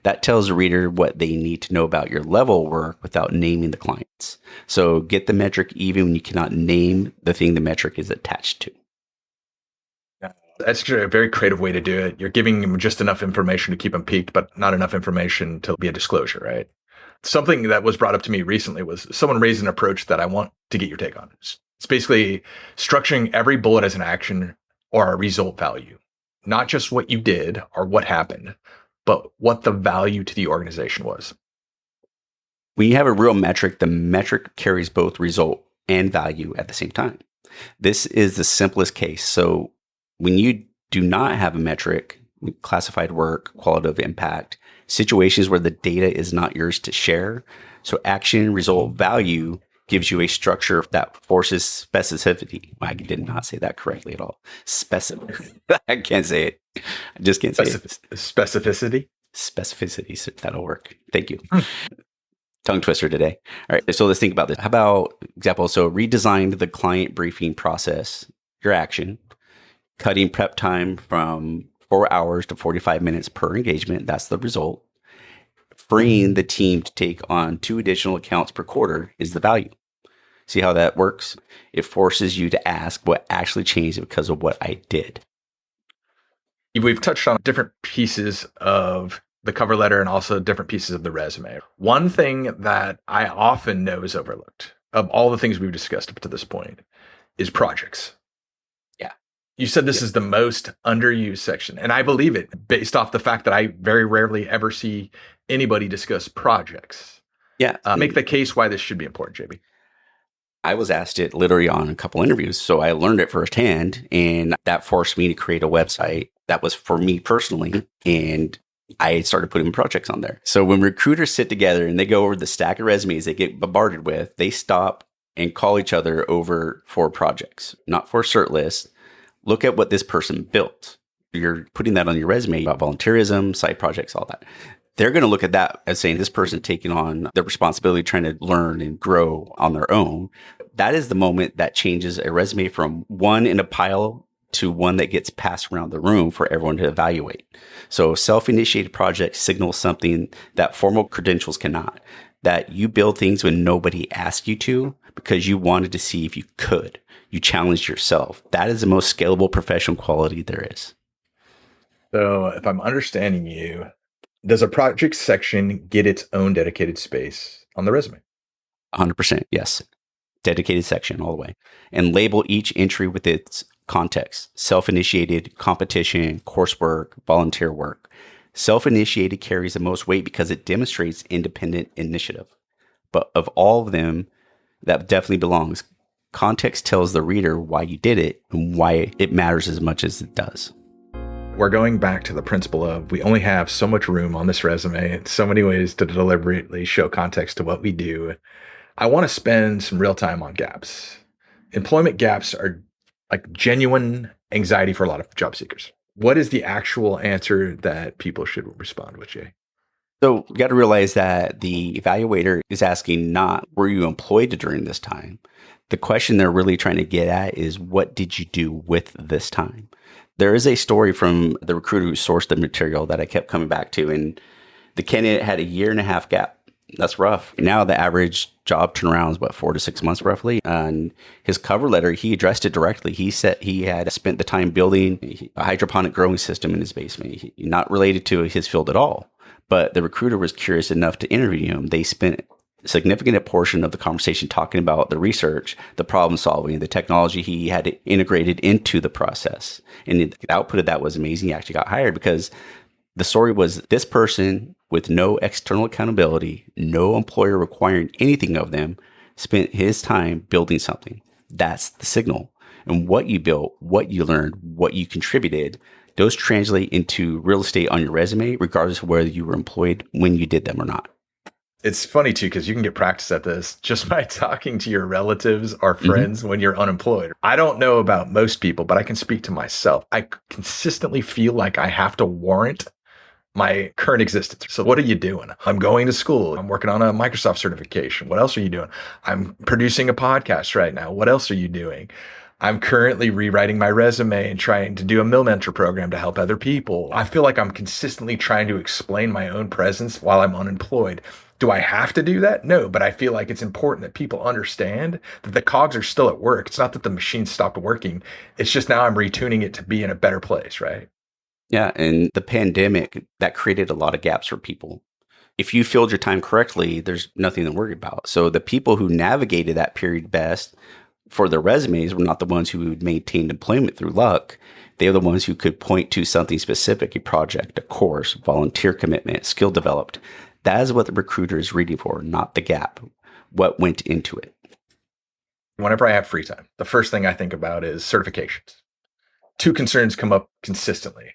That tells the reader what they need to know about your level of work without naming the clients. So get the metric even when you cannot name the thing the metric is attached to. That's actually a very creative way to do it. You're giving them just enough information to keep them peaked, but not enough information to be a disclosure, right? Something that was brought up to me recently was someone raised an approach that I want to get your take on. It's basically structuring every bullet as an action or a result value, not just what you did or what happened, but what the value to the organization was. When you have a real metric, the metric carries both result and value at the same time. This is the simplest case. So when you do not have a metric, classified work, qualitative impact, situations where the data is not yours to share. So action, result, value gives you a structure that forces specificity. I did not say that correctly at all. I can't say it. I just can't say it. Specificity? Specificity. That'll work. Thank you. Tongue twister today. All right. So let's think about this. How about example? So redesigned the client briefing process, your action, cutting prep time from 4 hours to 45 minutes per engagement. That's the result. Freeing the team to take on 2 additional accounts per quarter is the value. See how that works? It forces you to ask what actually changed because of what I did. We've touched on different pieces of the cover letter and also different pieces of the resume. One thing that I often know is overlooked of all the things we've discussed up to this point is projects. Yeah. You said this is the most underused section, and I believe it based off the fact that I very rarely ever see anybody discuss projects. Yeah. Make the case why this should be important, JB. I was asked it literally on a couple interviews, so I learned it firsthand, and that forced me to create a website that was for me personally, and I started putting projects on there. So when recruiters sit together and they go over the stack of resumes they get bombarded with, they stop and call each other over for projects, not for a cert list. Look at what this person built. You're putting that on your resume about volunteerism, side projects, all that. They're going to look at that as saying this person taking on the responsibility, trying to learn and grow on their own. That is the moment that changes a resume from one in a pile to one that gets passed around the room for everyone to evaluate. So self-initiated projects signal something that formal credentials cannot, that you build things when nobody asked you to because you wanted to see if you could. You challenged yourself. That is the most scalable professional quality there is. So if I'm understanding you, does a project section get its own dedicated space on the resume? 100%, yes. Dedicated section all the way. And label each entry with its context: self-initiated, competition, coursework, volunteer work. Self-initiated carries the most weight because it demonstrates independent initiative. But of all of them, that definitely belongs. Context tells the reader why you did it and why it matters as much as it does. We're going back to the principle of we only have so much room on this resume and so many ways to deliberately show context to what we do. I want to spend some real time on gaps. Employment gaps are like genuine anxiety for a lot of job seekers. What is the actual answer that people should respond with, Jay? So you got to realize that the evaluator is asking not, were you employed during this time? The question they're really trying to get at is, what did you do with this time? There is a story from the recruiter who sourced the material that I kept coming back to, and the candidate had a 1.5 year gap. That's rough. Now the average job turnaround is 4 to 6 months roughly. And his cover letter, he addressed it directly. He said he had spent the time building a hydroponic growing system in his basement, not related to his field at all. But the recruiter was curious enough to interview him. They spent a significant portion of the conversation talking about the research, the problem solving, the technology he had integrated into the process. And the output of that was amazing. He actually got hired because the story was this person with no external accountability, no employer requiring anything of them, spent his time building something. That's the signal. And what you built, what you learned, what you contributed, those translate into real estate on your resume, regardless of whether you were employed when you did them or not. It's funny too, because you can get practice at this just by talking to your relatives or Mhm. friends when you're unemployed. I don't know about most people, but I can speak to myself. I consistently feel like I have to warrant my current existence. So what are you doing? I'm going to school. I'm working on a Microsoft certification. What else are you doing? I'm producing a podcast right now. What else are you doing? I'm currently rewriting my resume and trying to do a mill mentor program to help other people. I feel like I'm consistently trying to explain my own presence while I'm unemployed. Do I have to do that? No, but I feel like it's important that people understand that the cogs are still at work. It's not that the machine stopped working. It's just now I'm retuning it to be in a better place, right? Yeah. And the pandemic, that created a lot of gaps for people. If you filled your time correctly, there's nothing to worry about. So the people who navigated that period best for their resumes were not the ones who maintained employment through luck. They are the ones who could point to something specific, a project, a course, volunteer commitment, skill developed. That is what the recruiter is reading for, not the gap, what went into it. Whenever I have free time, the first thing I think about is certifications. Two concerns come up consistently.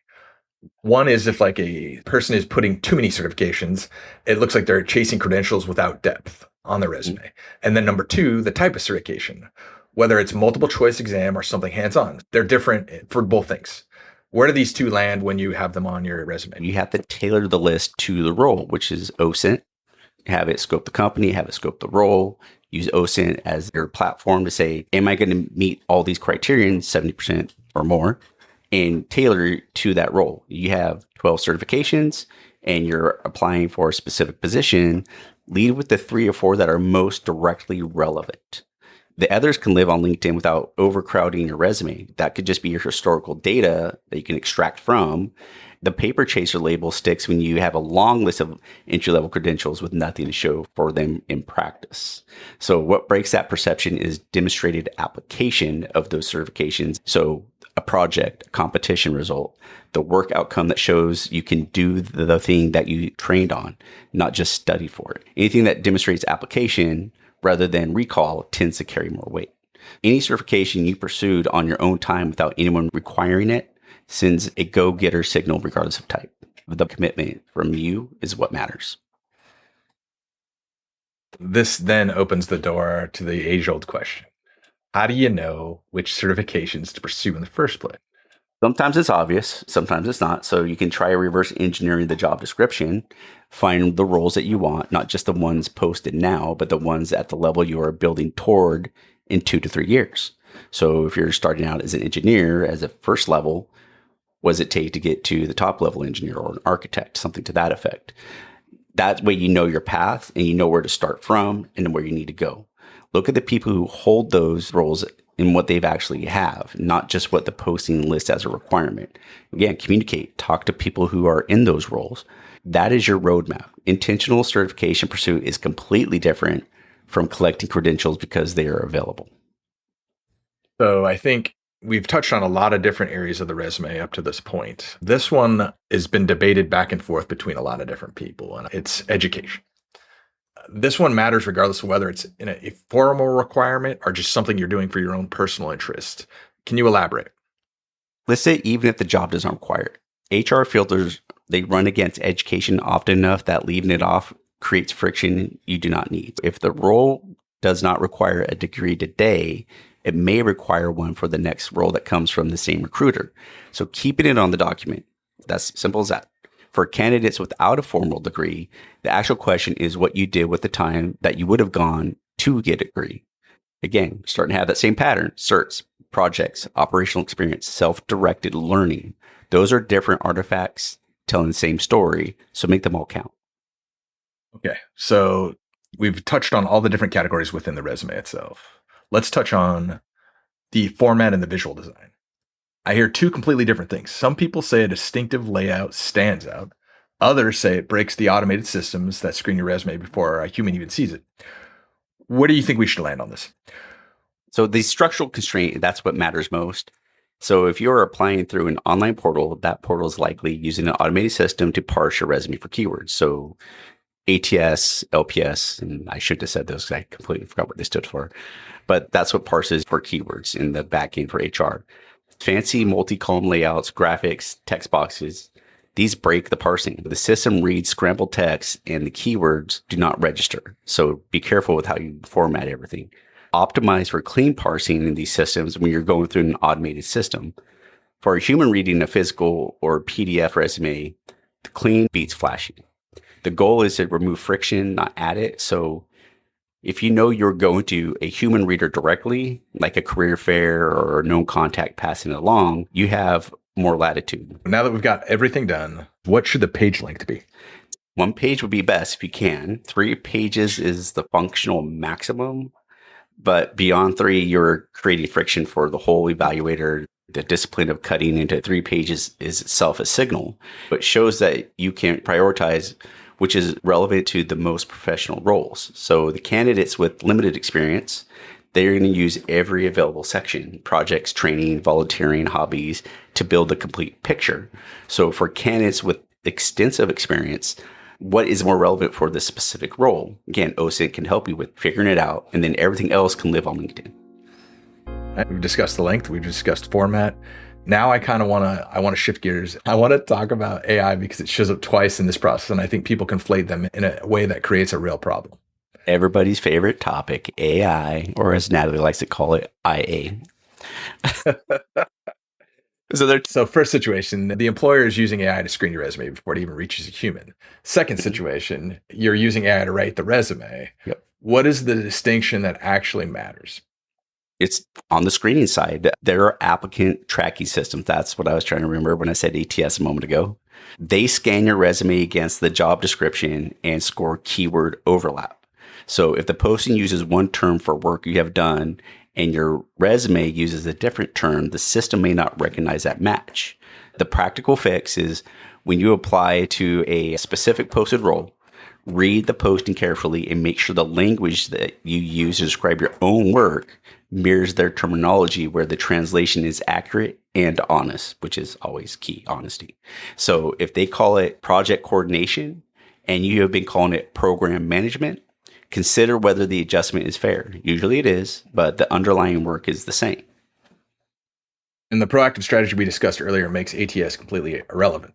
One is if like a person is putting too many certifications, it looks like they're chasing credentials without depth on their resume. And then number two, the type of certification, whether it's multiple choice exam or something hands-on, they're different for both things. Where do these two land when you have them on your resume? You have to tailor the list to the role, which is OSINT. Have it scope the company, have it scope the role, use OSINT as your platform to say, am I going to meet all these criterion, 70% or more, and tailor to that role? You have 12 certifications and you're applying for a specific position. Lead with the 3 or 4 that are most directly relevant. The others can live on LinkedIn without overcrowding your resume. That could just be your historical data that you can extract from. The paper chaser label sticks when you have a long list of entry-level credentials with nothing to show for them in practice. So what breaks that perception is demonstrated application of those certifications. So a project, a competition result, the work outcome that shows you can do the thing that you trained on, not just study for it. Anything that demonstrates application rather than recall tends to carry more weight. Any certification you pursued on your own time without anyone requiring it sends a go-getter signal regardless of type. The commitment from you is what matters. This then opens the door to the age-old question. How do you know which certifications to pursue in the first place? Sometimes it's obvious, sometimes it's not. So you can try reverse engineering the job description, find the roles that you want, not just the ones posted now, but the ones at the level you are building toward in 2 to 3 years. So if you're starting out as an engineer, as a first level, what does it take to get to the top level engineer or an architect, something to that effect? That way you know your path and you know where to start from and where you need to go. Look at the people who hold those roles and what they've actually have, not just what the posting lists as a requirement. Again, communicate, talk to people who are in those roles. That is your roadmap. Intentional certification pursuit is completely different from collecting credentials because they are available. So I think we've touched on a lot of different areas of the resume up to this point. This one has been debated back and forth between a lot of different people, and it's education. This one matters regardless of whether it's in a formal requirement or just something you're doing for your own personal interest. Can you elaborate? Let's say even if the job doesn't require it. HR filters, they run against education often enough that leaving it off creates friction you do not need. If the role does not require a degree today, it may require one for the next role that comes from the same recruiter. So keeping it on the document, that's simple as that. For candidates without a formal degree, the actual question is what you did with the time that you would have gone to get a degree. Again, starting to have that same pattern: certs, projects, operational experience, self-directed learning. Those are different artifacts telling the same story, so make them all count. Okay, so we've touched on all the different categories within the resume itself. Let's touch on the format and the visual design. I hear two completely different things. Some people say a distinctive layout stands out. Others say it breaks the automated systems that screen your resume before a human even sees it. Where do you think we should land on this? So the structural constraint, that's what matters most. So if you're applying through an online portal, that portal is likely using an automated system to parse your resume for keywords. So ATS, LPS, and I shouldn't have said those because I completely forgot what they stood for. But that's what parses for keywords in the backend for HR. Fancy multi-column layouts, graphics, text boxes, these break the parsing. The system reads scrambled text and the keywords do not register. So be careful with how you format everything. Optimize for clean parsing in these systems when you're going through an automated system. For a human reading a physical or PDF resume, the clean beats flashy. The goal is to remove friction, not add it. So if you know you're going to a human reader directly, like a career fair or a known contact passing it along, you have more latitude. Now that we've got everything done, what should the page length be? 1 page would be best if you can. 3 pages is the functional maximum. But beyond 3, you're creating friction for the whole evaluator. The discipline of cutting into 3 pages is itself a signal, but shows that you can prioritize which is relevant to the most professional roles. So the candidates with limited experience, they're going to use every available section, projects, training, volunteering, hobbies, to build the complete picture. So for candidates with extensive experience, what is more relevant for this specific role? Again, OSINT can help you with figuring it out, and then everything else can live on LinkedIn. We've discussed the length. We've discussed format. Now I kind of want to shift gears. I want to talk about AI because it shows up twice in this process, and I think people conflate them in a way that creates a real problem. Everybody's favorite topic, AI, or as Natalie likes to call it, IA. So first situation, the employer is using AI to screen your resume before it even reaches a human. Second situation, you're using AI to write the resume. Yep. What is the distinction that actually matters? It's on the screening side. There are applicant tracking systems. That's what I was trying to remember when I said ATS a moment ago. They scan your resume against the job description and score keyword overlap. So if the posting uses one term for work you have done and your resume uses a different term, the system may not recognize that match. The practical fix is when you apply to a specific posted role, read the posting carefully and make sure the language that you use to describe your own work mirrors their terminology where the translation is accurate and honest, which is always key, honesty. So if they call it project coordination and you have been calling it program management, consider whether the adjustment is fair. Usually it is, but the underlying work is the same. And the proactive strategy we discussed earlier makes ATS completely irrelevant.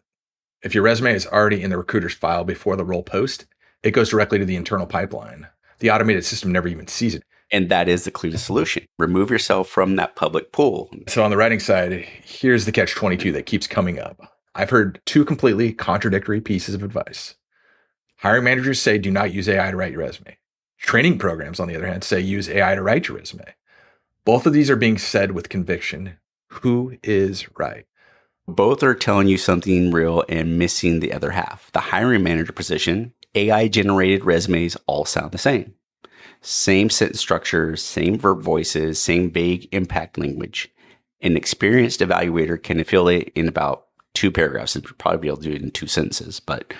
If your resume is already in the recruiter's file before the role post, it goes directly to the internal pipeline. The automated system never even sees it. And that is the cleanest solution. Remove yourself from that public pool. So on the writing side, here's the catch-22 that keeps coming up. I've heard 2 completely contradictory pieces of advice. Hiring managers say do not use AI to write your resume. Training programs, on the other hand, say use AI to write your resume. Both of these are being said with conviction. Who is right? Both are telling you something real and missing the other half. The hiring manager position, AI-generated resumes all sound the same. Same sentence structures, same verb voices, same vague impact language. An experienced evaluator can fill it in about 2 paragraphs and probably be able to do it in 2 sentences. But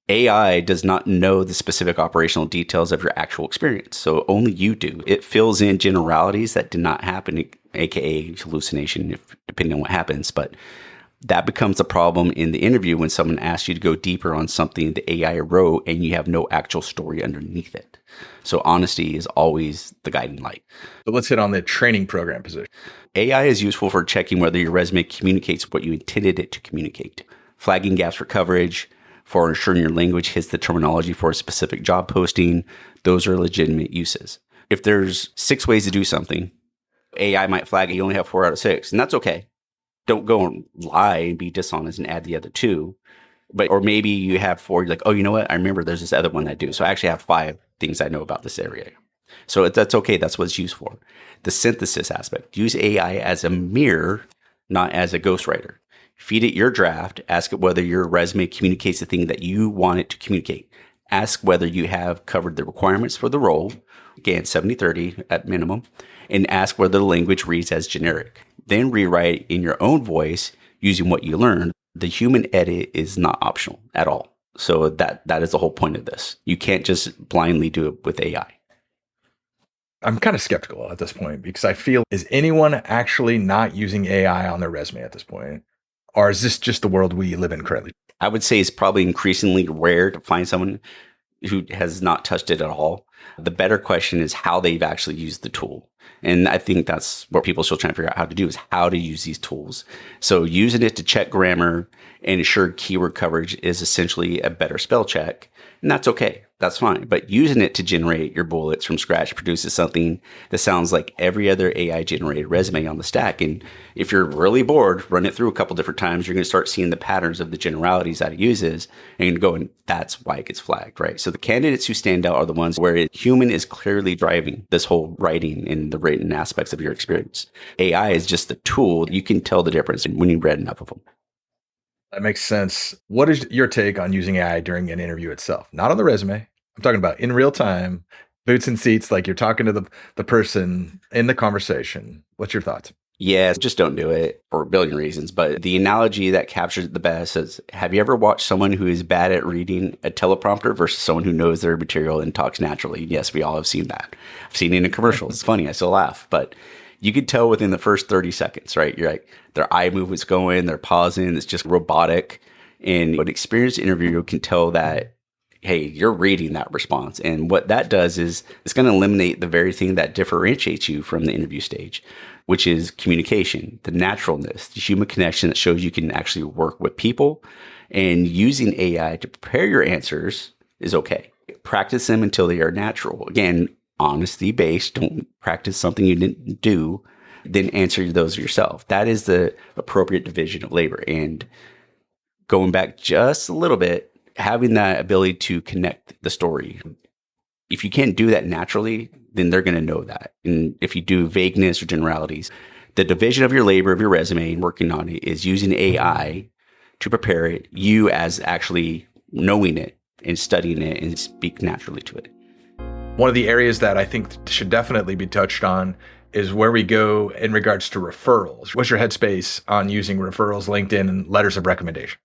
AI does not know the specific operational details of your actual experience. So only you do. It fills in generalities that did not happen, aka hallucination, depending on what happens. But that becomes a problem in the interview when someone asks you to go deeper on something the AI wrote and you have no actual story underneath it. So honesty is always the guiding light. So let's hit on the training program position. AI is useful for checking whether your resume communicates what you intended it to communicate, flagging gaps for coverage, for ensuring your language hits the terminology for a specific job posting. Those are legitimate uses. If there's 6 ways to do something, AI might flag it, you only have 4 out of 6, and that's okay. Don't go and lie and be dishonest and add the other 2. Or maybe you have 4, you're like, oh, you know what? I remember there's this other one I do. So I actually have 5 things I know about this area. So that's okay. That's what it's used for. The synthesis aspect. Use AI as a mirror, not as a ghostwriter. Feed it your draft. Ask it whether your resume communicates the thing that you want it to communicate. Ask whether you have covered the requirements for the role. Again, 70-30 at minimum. And ask whether the language reads as generic. Then rewrite in your own voice using what you learned. The human edit is not optional at all. So that is the whole point of this. You can't just blindly do it with AI. I'm kind of skeptical at this point because I feel, is anyone actually not using AI on their resume at this point? Or is this just the world we live in currently? I would say it's probably increasingly rare to find someone who has not touched it at all. The better question is how they've actually used the tool. And I think that's what people are still trying to figure out how to do, is how to use these tools. So using it to check grammar and ensure keyword coverage is essentially a better spell check. And that's okay. That's fine. But using it to generate your bullets from scratch produces something that sounds like every other AI generated resume on the stack. And if you're really bored, run it through a couple different times, you're going to start seeing the patterns of the generalities that it uses and going, that's why it gets flagged, right? So the candidates who stand out are the ones where a human is clearly driving this whole writing and the written aspects of your experience. AI is just a tool. You can tell the difference when you read enough of them. That makes sense. What is your take on using AI during an interview itself? Not on the resume. I'm talking about in real time, boots and seats, like you're talking to the person in the conversation. What's your thoughts? Yeah, just don't do it for a billion reasons. But the analogy that captures it the best is, have you ever watched someone who is bad at reading a teleprompter versus someone who knows their material and talks naturally? Yes, we all have seen that. I've seen it in commercials. It's funny. I still laugh. But you could tell within the first 30 seconds, right? You're like, their eye movement's going, they're pausing. It's just robotic. And an experienced interviewer can tell that, hey, you're reading that response. And what that does is it's going to eliminate the very thing that differentiates you from the interview stage, which is communication, the naturalness, the human connection that shows you can actually work with people. And using AI to prepare your answers is okay. Practice them until they are natural. Again, honesty based. Don't practice something you didn't do, then answer those yourself. That is the appropriate division of labor. And going back just a little bit, having that ability to connect the story. If you can't do that naturally, then they're going to know that. And if you do vagueness or generalities, the division of your labor of your resume and working on it is using AI to prepare it, you as actually knowing it and studying it and speak naturally to it. One of the areas that I think should definitely be touched on is where we go in regards to referrals. What's your headspace on using referrals, LinkedIn, and letters of recommendation?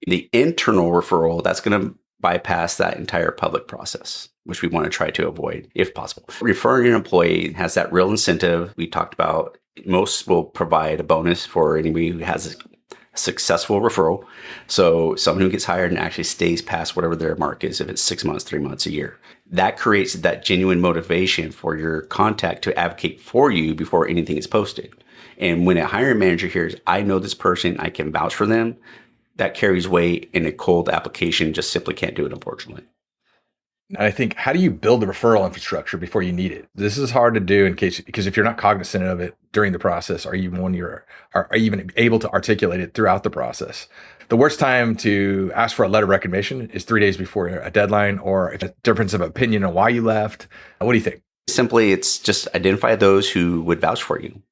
The internal referral, that's going to bypass that entire public process, which we want to try to avoid if possible. Referring an employee has that real incentive. We talked about most will provide a bonus for anybody who has a successful referral. So someone who gets hired and actually stays past whatever their mark is, if it's 6 months, 3 months, a year. That creates that genuine motivation for your contact to advocate for you before anything is posted. And when a hiring manager hears, I know this person, I can vouch for them, that carries weight, and a cold application just simply can't do it, unfortunately. And I think, how do you build the referral infrastructure before you need it? This is hard to do because if you're not cognizant of it during the process, are you even able to articulate it throughout the process? The worst time to ask for a letter of recommendation is 3 days before a deadline, or if a difference of opinion on why you left. What do you think? Simply, it's just identify those who would vouch for you.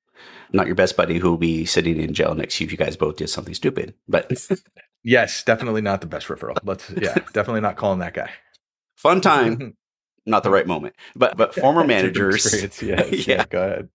Not your best buddy who will be sitting in jail next to you if you guys both did something stupid. But yes, definitely not the best referral. Definitely not calling that guy. Fun time, not the right moment. But former managers, yes, yeah, go ahead.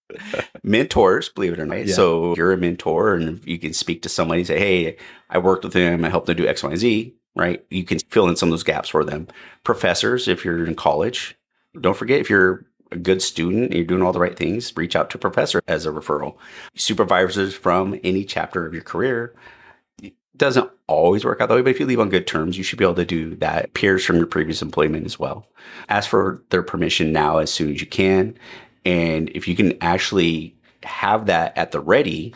Mentors, believe it or not. Yeah. So you're a mentor, and you can speak to somebody and say, "Hey, I worked with them. I helped them do X, Y, and Z." Right? You can fill in some of those gaps for them. Professors, if you're in college, don't forget, if you're a good student and you're doing all the right things, reach out to a professor as a referral. Supervisors from any chapter of your career. It doesn't always work out that way, but if you leave on good terms, you should be able to do that. Peers from your previous employment as well. Ask for their permission now as soon as you can. And if you can actually have that at the ready,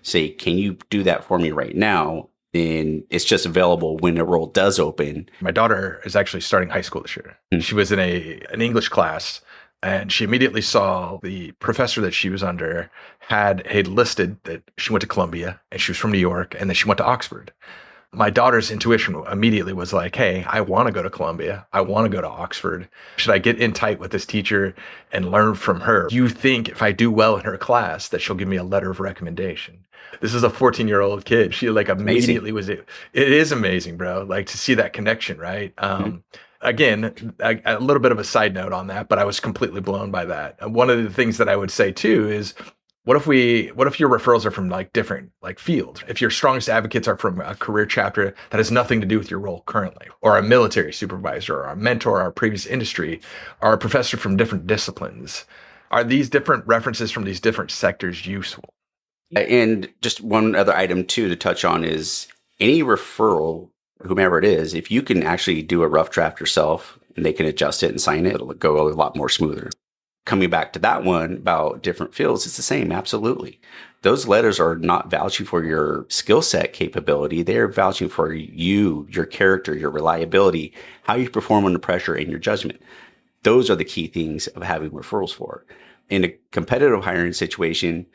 say, can you do that for me right now? Then it's just available when a role does open. My daughter is actually starting high school this year. She was in an English class, and she immediately saw the professor that she was under had listed that she went to Columbia and she was from New York, and then she went to Oxford. My daughter's intuition immediately was like, hey, I want to go to Columbia. I want to go to Oxford. Should I get in tight with this teacher and learn from her? Do you think if I do well in her class that she'll give me a letter of recommendation? This is a 14-year-old kid. She immediately it is amazing, bro. Like, to see that connection, right? Again, a little bit of a side note on that, but I was completely blown by that. And one of the things that I would say too is, what if your referrals are from different fields? If your strongest advocates are from a career chapter that has nothing to do with your role currently, or a military supervisor, or a mentor, or a previous industry, or a professor from different disciplines, are these different references from these different sectors useful? And just one other item too to touch on is any referral whomever it is, if you can actually do a rough draft yourself and they can adjust it and sign it, it'll go a lot more smoother. Coming back to that one about different fields, it's the same. Absolutely. Those letters are not vouching for your skill set capability. They're vouching for you, your character, your reliability, how you perform under pressure, and your judgment. Those are the key things of having referrals for. In a competitive hiring situation,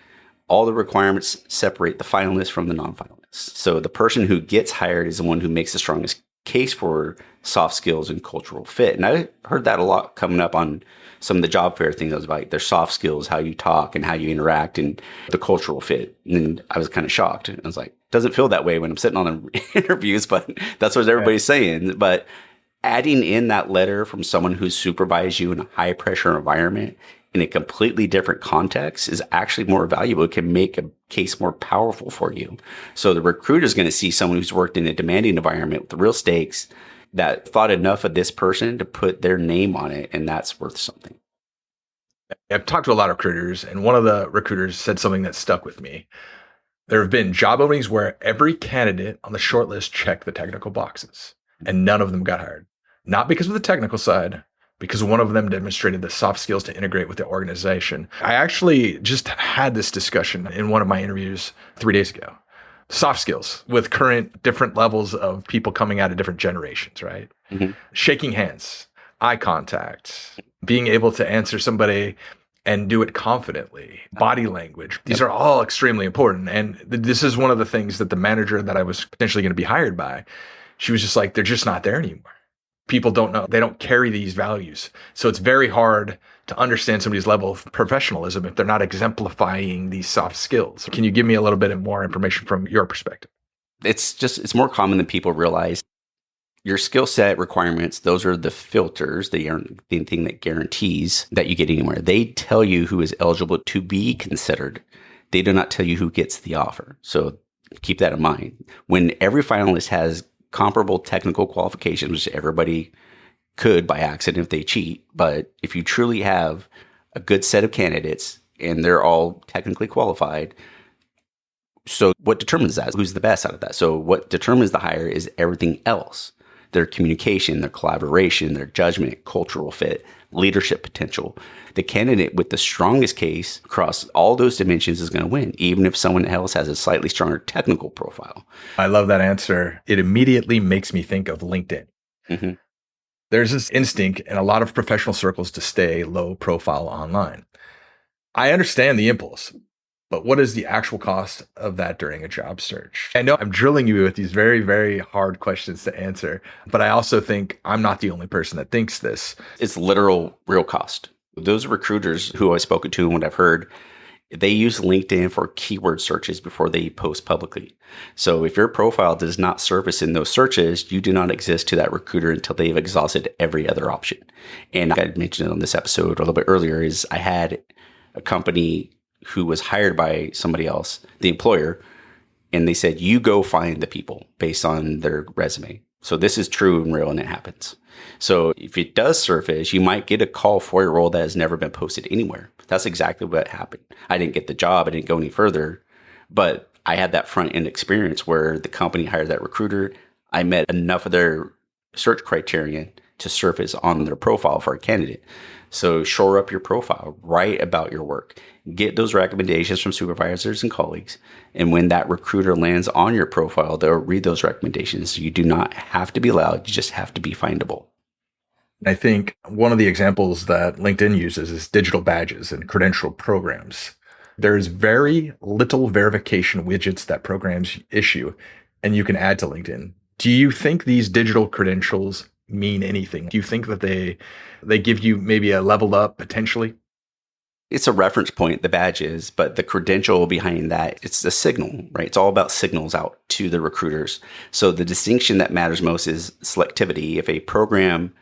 all the requirements separate the finalists from the non-finalists. So the person who gets hired is the one who makes the strongest case for soft skills and cultural fit. And I heard that a lot coming up on some of the job fair things. I was like, their soft skills, how you talk and how you interact, and the cultural fit. And I was kind of shocked. I was like, doesn't feel that way when I'm sitting on the interviews, but that's what everybody's saying. But adding in that letter from someone who's supervised you in a high pressure environment in a completely different context is actually more valuable. It can make a case more powerful for you. So the recruiter is going to see someone who's worked in a demanding environment with the real stakes, that thought enough of this person to put their name on it, and that's worth something. I've talked to a lot of recruiters, and one of the recruiters said something that stuck with me. There have been job openings where every candidate on the short list checked the technical boxes, and none of them got hired. Not because of the technical side, because one of them demonstrated the soft skills to integrate with the organization. I actually just had this discussion in one of my interviews 3 days ago. Soft skills with current different levels of people coming out of different generations, right? Mm-hmm. Shaking hands, eye contact, being able to answer somebody and do it confidently, body language. These are all extremely important. And this is one of the things that the manager that I was potentially going to be hired by, she was just like, they're just not there anymore. People don't know. They don't carry these values. So it's very hard to understand somebody's level of professionalism if they're not exemplifying these soft skills. Can you give me a little bit more information from your perspective? It's more common than people realize. Your skill set requirements, those are the filters, the thing that guarantees that you get anywhere. They tell you who is eligible to be considered. They do not tell you who gets the offer. So keep that in mind. When every finalist has comparable technical qualifications, which everybody could by accident if they cheat. But if you truly have a good set of candidates and they're all technically qualified, so what determines that? Who's the best out of that? So what determines the hire is everything else. Their communication, their collaboration, their judgment, cultural fit, leadership potential. The candidate with the strongest case across all those dimensions is going to win, even if someone else has a slightly stronger technical profile. I love that answer. It immediately makes me think of LinkedIn. Mm-hmm. There's this instinct in a lot of professional circles to stay low profile online. I understand the impulse, but what is the actual cost of that during a job search? I know I'm drilling you with these very, very hard questions to answer, but I also think I'm not the only person that thinks this. It's literal real cost. Those recruiters who I've spoken to and what I've heard, they use LinkedIn for keyword searches before they post publicly. So if your profile does not surface in those searches, you do not exist to that recruiter until they've exhausted every other option. And I mentioned it on this episode a little bit earlier, is I had a company who was hired by somebody else, the employer, and they said, you go find the people based on their resume. So this is true and real, and it happens. So if it does surface, you might get a call for a role that has never been posted anywhere. That's exactly what happened. I didn't get the job. I didn't go any further, but I had that front end experience where the company hired that recruiter. I met enough of their search criterion to surface on their profile for a candidate. So shore up your profile, write about your work, get those recommendations from supervisors and colleagues. And when that recruiter lands on your profile, they'll read those recommendations. You do not have to be loud. You just have to be findable. I think one of the examples that LinkedIn uses is digital badges and credential programs. There's very little verification widgets that programs issue, and you can add to LinkedIn. Do you think these digital credentials mean anything? Do you think that they give you maybe a level up potentially? It's a reference point, the badge is, but the credential behind that, it's a signal, right? It's all about signals out to the recruiters. So the distinction that matters most is selectivity. If a program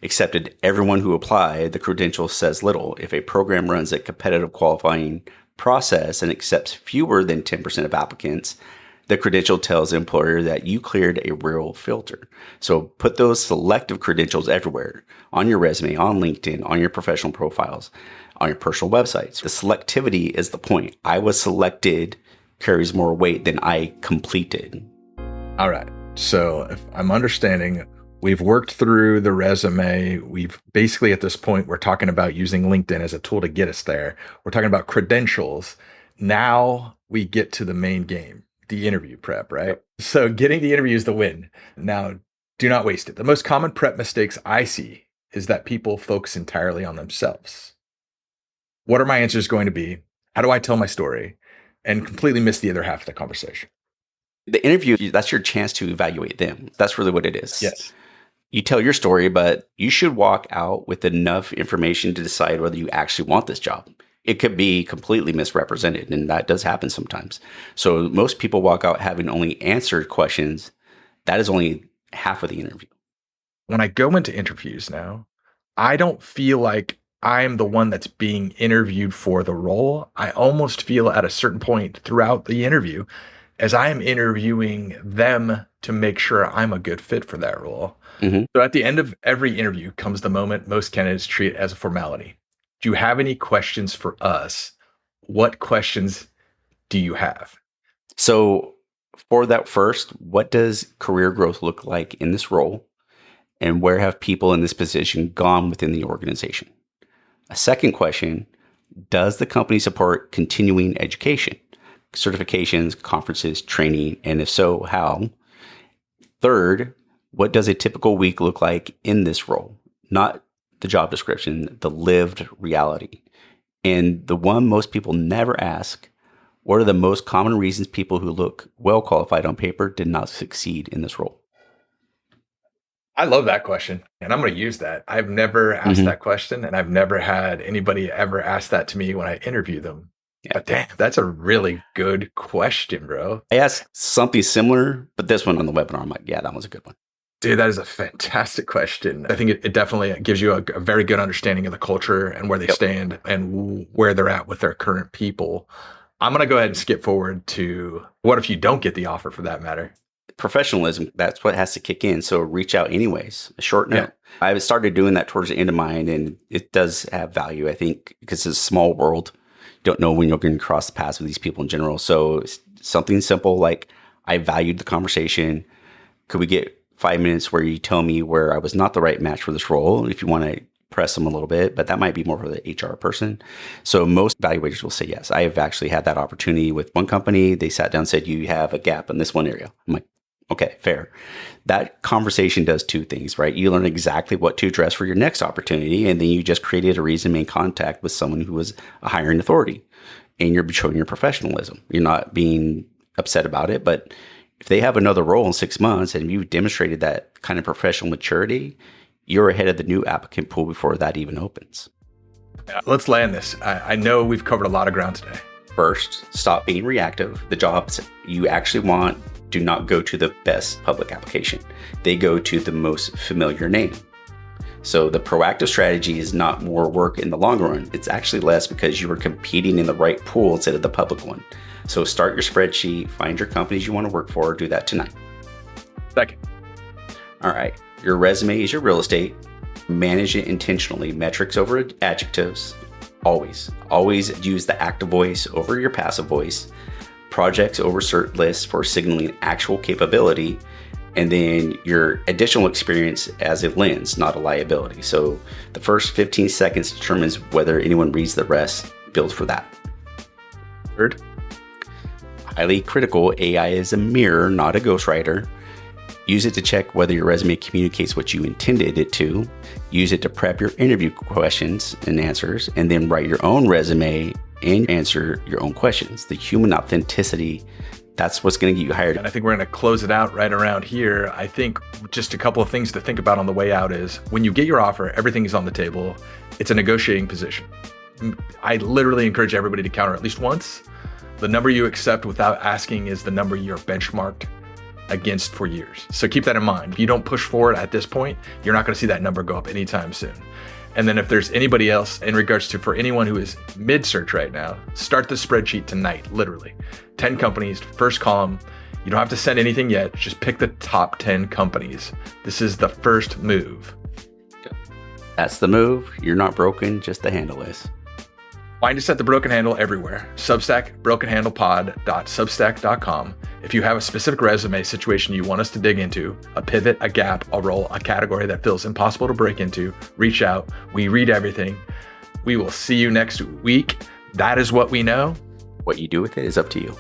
accepted everyone who applied, the credential says little. If a program runs a competitive qualifying process and accepts fewer than 10% of applicants, the credential tells the employer that you cleared a real filter. So put those selective credentials everywhere, on your resume, on LinkedIn, on your professional profiles, on your personal websites. The selectivity is the point. I was selected carries more weight than I completed. All right. So if I'm understanding, we've worked through the resume. We've basically, at this point, we're talking about using LinkedIn as a tool to get us there. We're talking about credentials. Now we get to the main game, the interview prep, right? So getting the interview is the win. Now, do not waste it. The most common prep mistakes I see is that people focus entirely on themselves. What are my answers going to be? How do I tell my story? And completely miss the other half of the conversation. The interview, that's your chance to evaluate them. That's really what it is. Yes. You tell your story, but you should walk out with enough information to decide whether you actually want this job. It could be completely misrepresented, and that does happen sometimes. So most people walk out having only answered questions. That is only half of the interview. When I go into interviews now, I don't feel like I'm the one that's being interviewed for the role. I almost feel at a certain point throughout the interview as I am interviewing them to make sure I'm a good fit for that role. Mm-hmm. So at the end of every interview comes the moment most candidates treat it as a formality. Do you have any questions for us? What questions do you have? So for that first, what does career growth look like in this role? And where have people in this position gone within the organization? A second question, does the company support continuing education, certifications, conferences, training, and if so, how? Third, what does a typical week look like in this role? Not the job description, the lived reality. And the one most people never ask, what are the most common reasons people who look well qualified on paper did not succeed in this role? I love that question, and I'm going to use that. I've never asked that question, and I've never had anybody ever ask that to me when I interview them. Yeah. But damn, that's a really good question, bro. I asked something similar, but this one on the webinar, I'm like, yeah, that was a good one. Dude, that is a fantastic question. I think it definitely gives you a very good understanding of the culture and where they stand and where they're at with their current people. I'm going to go ahead and skip forward to what if you don't get the offer for that matter? Professionalism, that's what has to kick in. So reach out anyways. A short note. Yeah. I started doing that towards the end of mine, and it does have value, I think, because it's a small world. You don't know when you're going to cross paths with these people in general. So something simple like, I valued the conversation. Could we get 5 minutes where you tell me where I was not the right match for this role? If you want to press them a little bit, but that might be more for the HR person. So most evaluators will say yes. I have actually had that opportunity with one company. They sat down and said, you have a gap in this one area. I'm like, okay, fair. That conversation does two things, right? You learn exactly what to address for your next opportunity, and then you just created a reason to make contact with someone who was a hiring authority, and you're showing your professionalism. You're not being upset about it, but if they have another role in 6 months and you've demonstrated that kind of professional maturity, you're ahead of the new applicant pool before that even opens. Let's land this. I know we've covered a lot of ground today. First, stop being reactive. The jobs you actually want do not go to the best public application. They go to the most familiar name. So the proactive strategy is not more work in the long run. It's actually less because you are competing in the right pool instead of the public one. So start your spreadsheet, find your companies you want to work for, do that tonight. Second. All right. Your resume is your real estate. Manage it intentionally. Metrics over adjectives. Always use the active voice over your passive voice. Projects over cert lists for signaling actual capability. And then your additional experience as a lens, not a liability. So the first 15 seconds determines whether anyone reads the rest. Build for that. Third. Highly critical. AI is a mirror, not a ghostwriter. Use it to check whether your resume communicates what you intended it to. Use it to prep your interview questions and answers, and then write your own resume and answer your own questions. The human authenticity, that's what's going to get you hired. And I think we're going to close it out right around here. I think just a couple of things to think about on the way out is when you get your offer, everything is on the table. It's a negotiating position. I literally encourage everybody to counter at least once. The number you accept without asking is the number you're benchmarked against for years. So keep that in mind. If you don't push forward at this point, you're not going to see that number go up anytime soon. And then if there's anybody else in regards to, for anyone who is mid-search right now, start the spreadsheet tonight, literally. 10 companies, first column. You don't have to send anything yet. Just pick the top 10 companies. This is the first move. That's the move. You're not broken, just the handle is. Find us at The Broken Handle everywhere. Substack, brokenhandlepod.substack.com. If you have a specific resume situation you want us to dig into, a pivot, a gap, a role, a category that feels impossible to break into, reach out. We read everything. We will see you next week. That is what we know. What you do with it is up to you.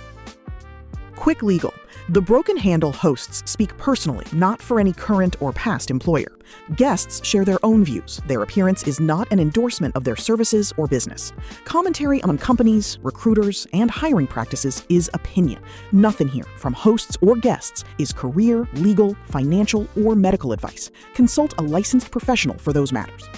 Quick legal. The Broken Handle hosts speak personally, not for any current or past employer. Guests share their own views. Their appearance is not an endorsement of their services or business. Commentary on companies, recruiters, and hiring practices is opinion. Nothing here from hosts or guests is career, legal, financial, or medical advice. Consult a licensed professional for those matters.